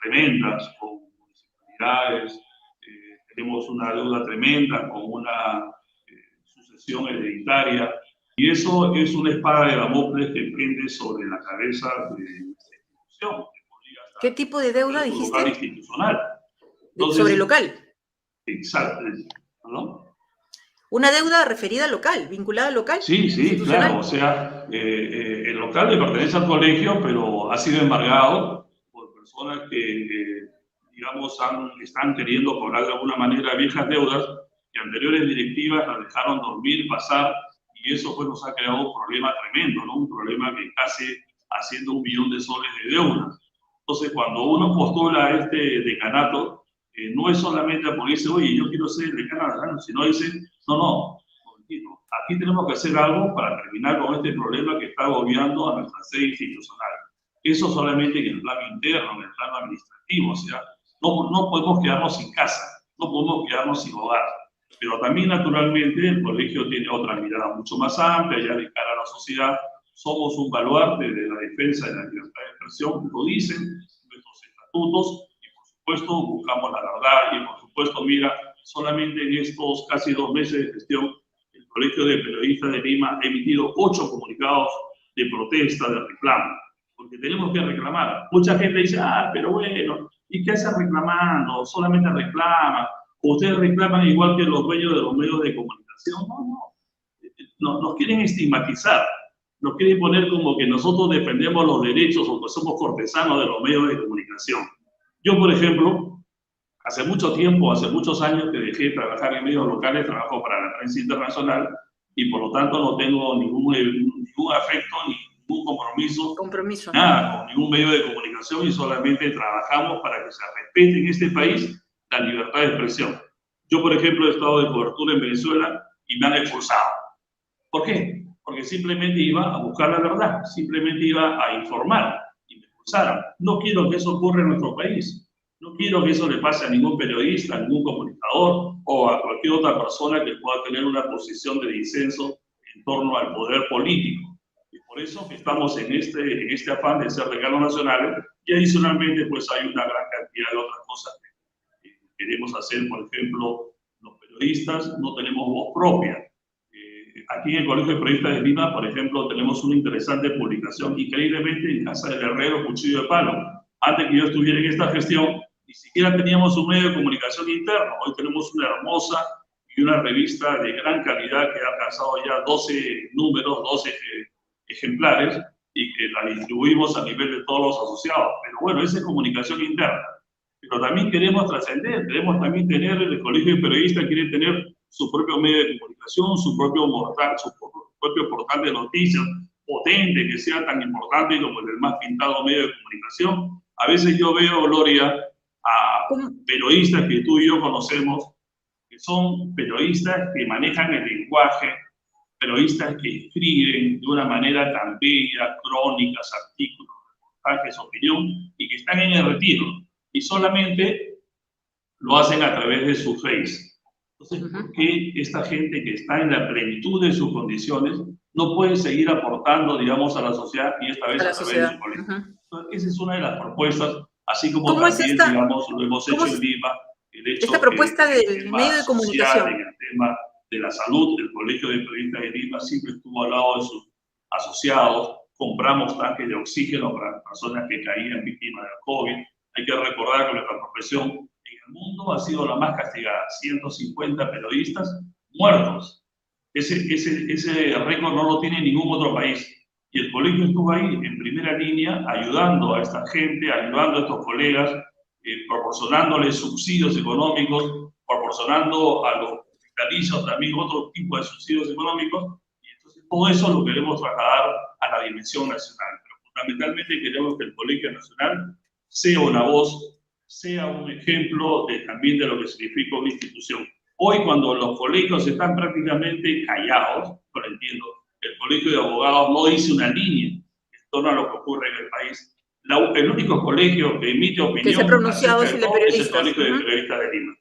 tremendas con municipalidades, tenemos una deuda tremenda con una sucesión hereditaria, y eso es una espada de Damocles que pende sobre la cabeza de nuestra institución. ¿Qué tipo de deuda dijiste? Local institucional. Entonces, sobre local. Exacto, ¿no? ¿Una deuda referida al local, vinculada al local? Sí, claro. O sea, el local le pertenece al colegio, pero ha sido embargado por personas que digamos, están queriendo cobrar de alguna manera viejas deudas que anteriores directivas las dejaron dormir, pasar, y eso pues nos ha creado un problema tremendo, ¿no? Un problema que casi haciendo 1 millón de soles de deuda. Entonces, cuando uno postula a este decanato, no es solamente ponerse, oye, yo quiero ser el decano, sino dice, no, aquí tenemos que hacer algo para terminar con este problema que está agobiando a nuestra sede institucional. Eso solamente en el plano interno, en el plano administrativo, o sea, no podemos quedarnos sin casa, no podemos quedarnos sin hogar. Pero también, naturalmente, el colegio tiene otra mirada mucho más amplia, ya de cara a la sociedad. Somos un baluarte de la defensa de la libertad de expresión, lo dicen nuestros estatutos, y por supuesto buscamos la verdad, y por supuesto, mira, solamente en estos casi 2 meses de gestión, el Colegio de Periodistas de Lima ha emitido 8 comunicados de protesta, de reclamo, porque tenemos que reclamar. Mucha gente dice, pero bueno, ¿y qué hacen reclamando? Solamente reclaman. Ustedes reclaman igual que los dueños de los medios de comunicación. No, nos quieren estigmatizar. nos quiere imponer como que nosotros defendemos los derechos o que somos cortesanos de los medios de comunicación. Yo, por ejemplo, hace mucho tiempo, hace muchos años que dejé de trabajar en medios locales, trabajo para la prensa internacional y por lo tanto no tengo ningún afecto ni ningún compromiso, nada, con ningún medio de comunicación y solamente trabajamos para que se respete en este país la libertad de expresión. Yo, por ejemplo, he estado de cobertura en Venezuela y me han expulsado. ¿Por qué? Porque simplemente iba a buscar la verdad, simplemente iba a informar y me expulsaron. No quiero que eso ocurra en nuestro país. No quiero que eso le pase a ningún periodista, a ningún comunicador o a cualquier otra persona que pueda tener una posición de disenso en torno al poder político. Y por eso que estamos en este afán de ser regalos nacionales y adicionalmente pues hay una gran cantidad de otras cosas que queremos hacer. Por ejemplo, los periodistas no tenemos voz propia. Aquí en el Colegio de Periodistas de Lima, por ejemplo, tenemos una interesante publicación, increíblemente en Casa del Herrero, Cuchillo de Palo. Antes que yo estuviera en esta gestión, ni siquiera teníamos un medio de comunicación interno. Hoy tenemos una hermosa y una revista de gran calidad que ha alcanzado ya 12 números, 12 ejemplares, y que la distribuimos a nivel de todos los asociados. Pero bueno, esa es comunicación interna. Pero también queremos trascender, queremos también tener, el Colegio de Periodistas quiere tener su propio medio de comunicación, su propio portal de noticias, potente, que sea tan importante como el más pintado medio de comunicación. A veces yo veo, Gloria, a periodistas que tú y yo conocemos, que son periodistas que manejan el lenguaje, periodistas que escriben de una manera tan bella, crónicas, artículos, reportajes, opinión, y que están en el retiro, y solamente lo hacen a través de su Face. Entonces, ¿por qué esta gente que está en la plenitud de sus condiciones no puede seguir aportando, digamos, a la sociedad y esta vez a través del colegio? Esa es una de las propuestas, así como también, digamos, lo hemos hecho en Lima, el hecho esta propuesta del medio de comunicación. Social, en el tema de la salud, el Colegio de Periodistas de Lima siempre estuvo al lado de sus asociados, compramos tanques de oxígeno para las personas que caían víctimas del COVID. Hay que recordar que nuestra profesión en el mundo ha sido la más castigada, 150 periodistas muertos. Ese récord no lo tiene ningún otro país. Y el colegio estuvo ahí en primera línea ayudando a esta gente, ayudando a estos colegas, proporcionándoles subsidios económicos, proporcionando a los hospitalicios también otro tipo de subsidios económicos. Y entonces todo eso lo queremos trasladar a la dimensión nacional. Pero fundamentalmente queremos que el Colegio Nacional sea una voz, sea un ejemplo también de lo que significa una institución. Hoy, cuando los colegios están prácticamente callados, por entiendo, el Colegio de Abogados no dice una línea en torno a lo que ocurre en el país. El único colegio que emite opinión que se ha pronunciado es el de periodistas. Es el Colegio de Periodistas de Lima.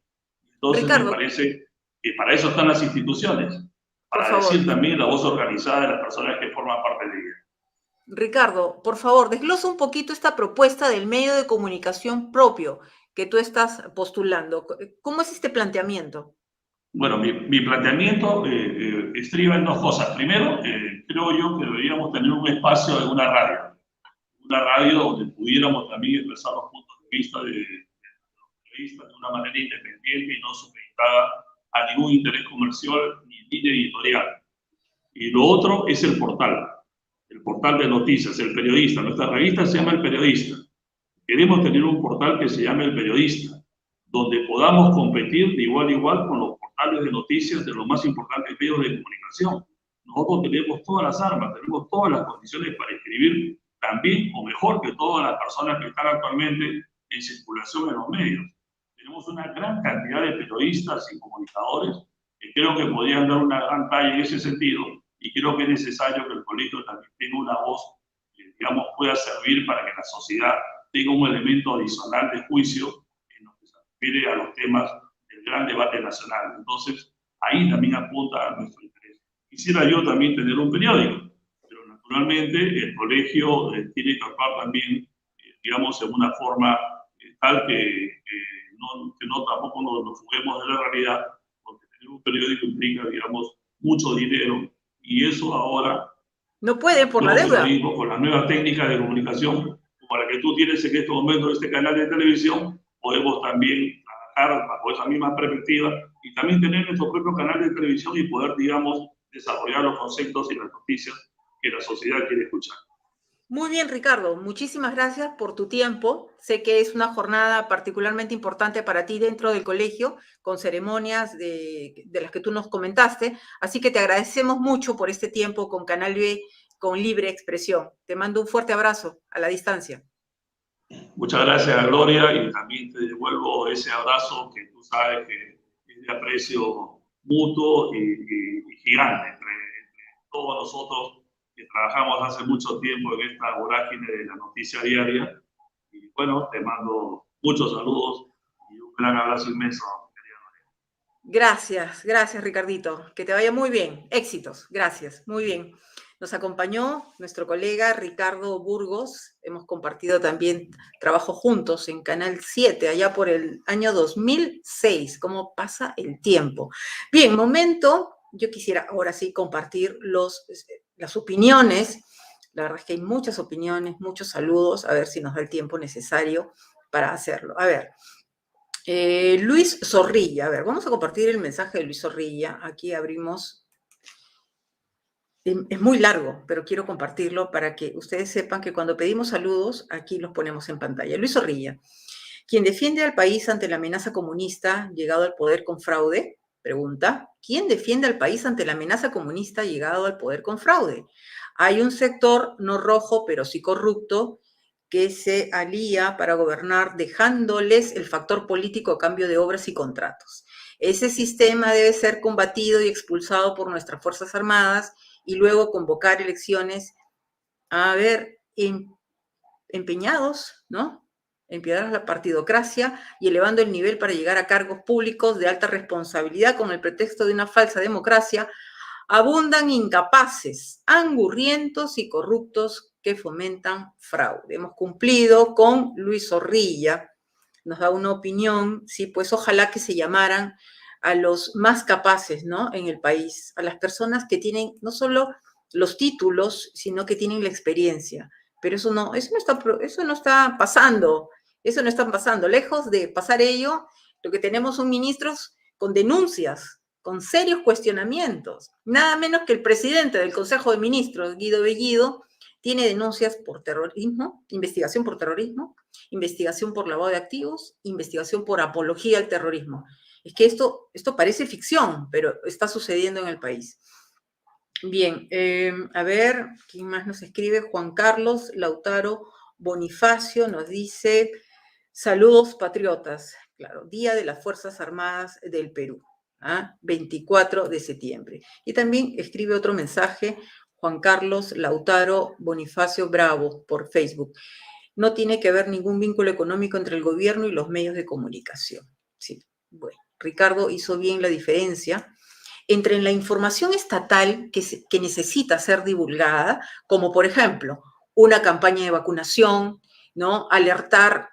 Entonces, Ricardo, me parece que para eso están las instituciones, para decir también la voz organizada de las personas que forman parte de ella. Ricardo, por favor, desglosa un poquito esta propuesta del medio de comunicación propio que tú estás postulando. ¿Cómo es este planteamiento? Bueno, mi planteamiento estriba en dos cosas. Primero, creo yo que deberíamos tener un espacio de una radio donde pudiéramos también expresar los puntos de vista de los periodistas de una manera independiente y no supeditada a ningún interés comercial ni línea editorial. Y lo otro es el portal de noticias, el periodista. Nuestra revista se llama El Periodista. Queremos tener un portal que se llame El Periodista, donde podamos competir de igual a igual con los portales de noticias de los más importantes medios de comunicación. Nosotros tenemos todas las armas, tenemos todas las condiciones para escribir también o mejor que todas las personas que están actualmente en circulación en los medios. Tenemos una gran cantidad de periodistas y comunicadores que creo que podrían dar una gran talla en ese sentido, y creo que es necesario que el colegio también tenga una voz que, digamos, pueda servir para que la sociedad tenga un elemento adicional de juicio en lo que se refiere a los temas del gran debate nacional. Entonces, ahí también apunta a nuestro interés. Quisiera yo también tener un periódico, pero naturalmente el colegio tiene que actuar también, digamos, en una forma tal que no tampoco nos fuguemos de la realidad, porque tener un periódico implica, digamos, mucho dinero, y eso ahora no puede por la deuda. Con las nuevas técnicas de comunicación, como la que tú tienes en este momento en este canal de televisión, podemos también trabajar bajo esa misma perspectiva y también tener nuestro propio canal de televisión y poder, digamos, desarrollar los conceptos y las noticias que la sociedad quiere escuchar. Muy bien, Ricardo. Muchísimas gracias por tu tiempo. Sé que es una jornada particularmente importante para ti dentro del colegio, con ceremonias de las que tú nos comentaste. Así que te agradecemos mucho por este tiempo con Canal B, con Libre Expresión. Te mando un fuerte abrazo a la distancia. Muchas gracias, Gloria, y también te devuelvo ese abrazo que tú sabes que es de aprecio mutuo y gigante entre todos nosotros que trabajamos hace mucho tiempo en esta vorágine de la noticia diaria. Y bueno, te mando muchos saludos y un gran abrazo inmenso. Gracias, gracias, Ricardito. Que te vaya muy bien. Éxitos. Gracias. Muy bien. Nos acompañó nuestro colega Ricardo Burgos. Hemos compartido también trabajo juntos en Canal 7, allá por el año 2006. ¿Cómo pasa el tiempo? Bien, momento. Yo quisiera ahora sí compartir las opiniones. La verdad es que hay muchas opiniones, muchos saludos. A ver si nos da el tiempo necesario para hacerlo. A ver. Luis Zorrilla, a ver, vamos a compartir el mensaje de Luis Zorrilla. Aquí abrimos, es muy largo, pero quiero compartirlo para que ustedes sepan que cuando pedimos saludos, aquí los ponemos en pantalla. Luis Zorrilla, quien defiende al país ante la amenaza comunista llegado al poder con fraude, pregunta, ¿quién defiende al país ante la amenaza comunista llegado al poder con fraude? Hay un sector no rojo, pero sí corrupto, que se alía para gobernar dejándoles el factor político a cambio de obras y contratos. Ese sistema debe ser combatido y expulsado por nuestras Fuerzas Armadas y luego convocar elecciones a ver empeñados, ¿no? Empeñados la partidocracia y elevando el nivel para llegar a cargos públicos de alta responsabilidad con el pretexto de una falsa democracia, abundan incapaces, angurrientos y corruptos que fomentan fraude. Hemos cumplido con Luis Zorrilla, nos da una opinión, sí, pues ojalá que se llamaran a los más capaces, ¿no? En el país, a las personas que tienen no solo los títulos, sino que tienen la experiencia. Pero eso no está pasando, eso no está pasando. Lejos de pasar ello, lo que tenemos son ministros con denuncias, con serios cuestionamientos. Nada menos que el presidente del Consejo de Ministros, Guido Bellido, tiene denuncias por terrorismo, investigación por terrorismo, investigación por lavado de activos, investigación por apología al terrorismo. Es que esto parece ficción, pero está sucediendo en el país. Bien, a ver, ¿quién más nos escribe? Juan Carlos Lautaro Bonifacio nos dice, saludos patriotas, claro, Día de las Fuerzas Armadas del Perú, 24 de septiembre. Y también escribe otro mensaje, Juan Carlos Lautaro Bonifacio Bravo, por Facebook. No tiene que haber ningún vínculo económico entre el gobierno y los medios de comunicación. Sí, bueno, Ricardo hizo bien la diferencia entre la información estatal que necesita ser divulgada, como por ejemplo una campaña de vacunación, ¿no? Alertar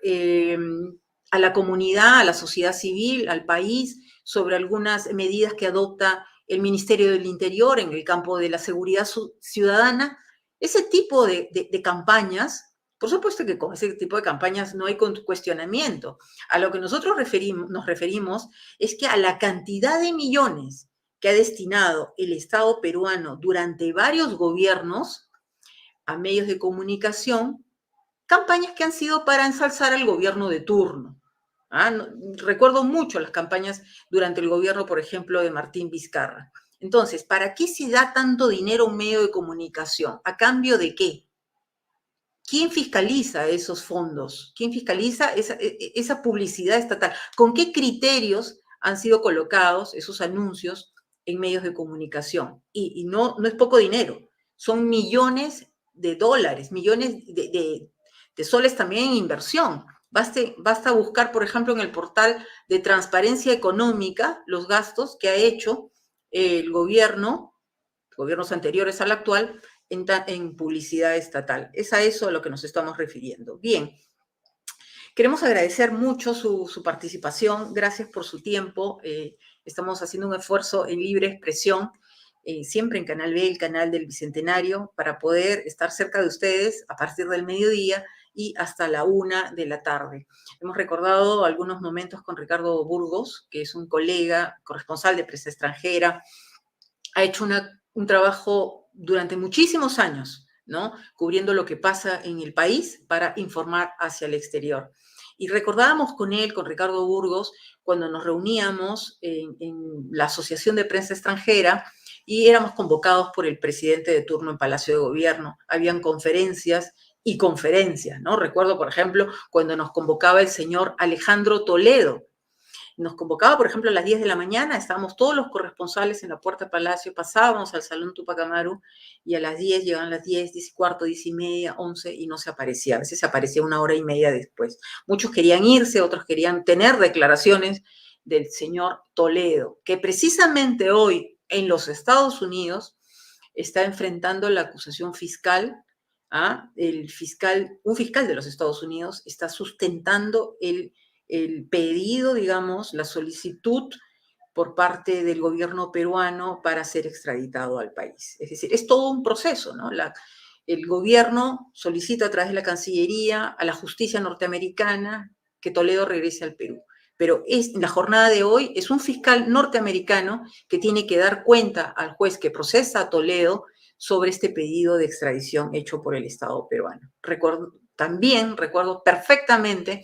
a la comunidad, a la sociedad civil, al país, sobre algunas medidas que adopta el Ministerio del Interior en el campo de la seguridad ciudadana. Ese tipo de campañas, por supuesto que con ese tipo de campañas no hay cuestionamiento. A lo que nosotros nos referimos es que a la cantidad de millones que ha destinado el Estado peruano durante varios gobiernos a medios de comunicación, campañas que han sido para ensalzar al gobierno de turno. Recuerdo mucho las campañas durante el gobierno, por ejemplo, de Martín Vizcarra. Entonces, ¿para qué se da tanto dinero a un medio de comunicación? ¿A cambio de qué? ¿Quién fiscaliza esos fondos? ¿Quién fiscaliza esa publicidad estatal? ¿Con qué criterios han sido colocados esos anuncios en medios de comunicación? Y no es poco dinero, son millones de dólares, millones de soles también en inversión. Basta buscar, por ejemplo, en el portal de Transparencia Económica los gastos que ha hecho el gobiernos anteriores al actual, en publicidad estatal. Es a eso a lo que nos estamos refiriendo. Bien, queremos agradecer mucho su participación, gracias por su tiempo. Estamos haciendo un esfuerzo en libre expresión, siempre en Canal B, el canal del Bicentenario, para poder estar cerca de ustedes a partir del mediodía y hasta la 1 de la tarde. Hemos recordado algunos momentos con Ricardo Burgos, que es un colega, corresponsal de prensa extranjera, ha hecho un trabajo durante muchísimos años, ¿no? Cubriendo lo que pasa en el país para informar hacia el exterior. Y recordábamos con él, con Ricardo Burgos, cuando nos reuníamos en la Asociación de Prensa Extranjera y éramos convocados por el presidente de turno en Palacio de Gobierno. Habían conferencias y conferencias, ¿no? Recuerdo, por ejemplo, cuando nos convocaba el señor Alejandro Toledo. Nos convocaba, por ejemplo, a las 10 de la mañana, estábamos todos los corresponsales en la Puerta Palacio, pasábamos al Salón Tupac Amaru y a las 10 llegaban las 10, 10 y cuarto, 10 y media, 11 y no se aparecía. A veces se aparecía una hora y media después. Muchos querían irse, otros querían tener declaraciones del señor Toledo, que precisamente hoy en los Estados Unidos está enfrentando la acusación fiscal. Un fiscal de los Estados Unidos está sustentando el pedido, digamos, la solicitud por parte del gobierno peruano para ser extraditado al país. Es decir, es todo un proceso, ¿no? El gobierno solicita a través de la Cancillería a la justicia norteamericana que Toledo regrese al Perú. Pero la jornada de hoy es un fiscal norteamericano que tiene que dar cuenta al juez que procesa a Toledo sobre este pedido de extradición hecho por el Estado peruano. También recuerdo perfectamente,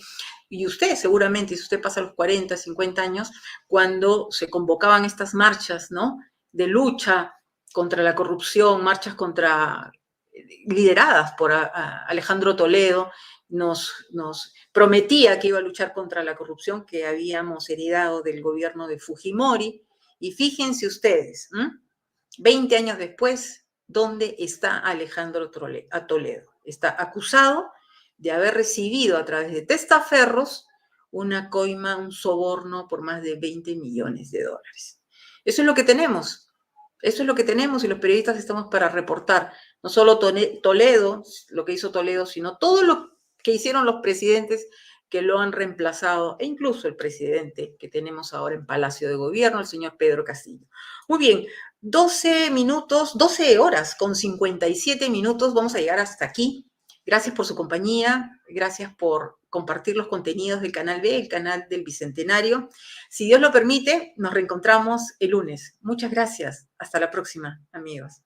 y usted seguramente, si usted pasa los 40, 50 años, cuando se convocaban estas marchas, ¿no?, de lucha contra la corrupción, marchas lideradas por Alejandro Toledo, nos prometía que iba a luchar contra la corrupción que habíamos heredado del gobierno de Fujimori. Y fíjense ustedes, 20 años después, ¿dónde está Alejandro Toledo? Está acusado de haber recibido a través de testaferros una coima, un soborno por más de 20 millones de dólares. Eso es lo que tenemos. Eso es lo que tenemos y los periodistas estamos para reportar. No solo Toledo, lo que hizo Toledo, sino todo lo que hicieron los presidentes que lo han reemplazado, e incluso el presidente que tenemos ahora en Palacio de Gobierno, el señor Pedro Castillo. Muy bien, 12 horas con 57 minutos, vamos a llegar hasta aquí. Gracias por su compañía, gracias por compartir los contenidos del Canal B, el canal del Bicentenario. Si Dios lo permite, nos reencontramos el lunes. Muchas gracias. Hasta la próxima, amigos.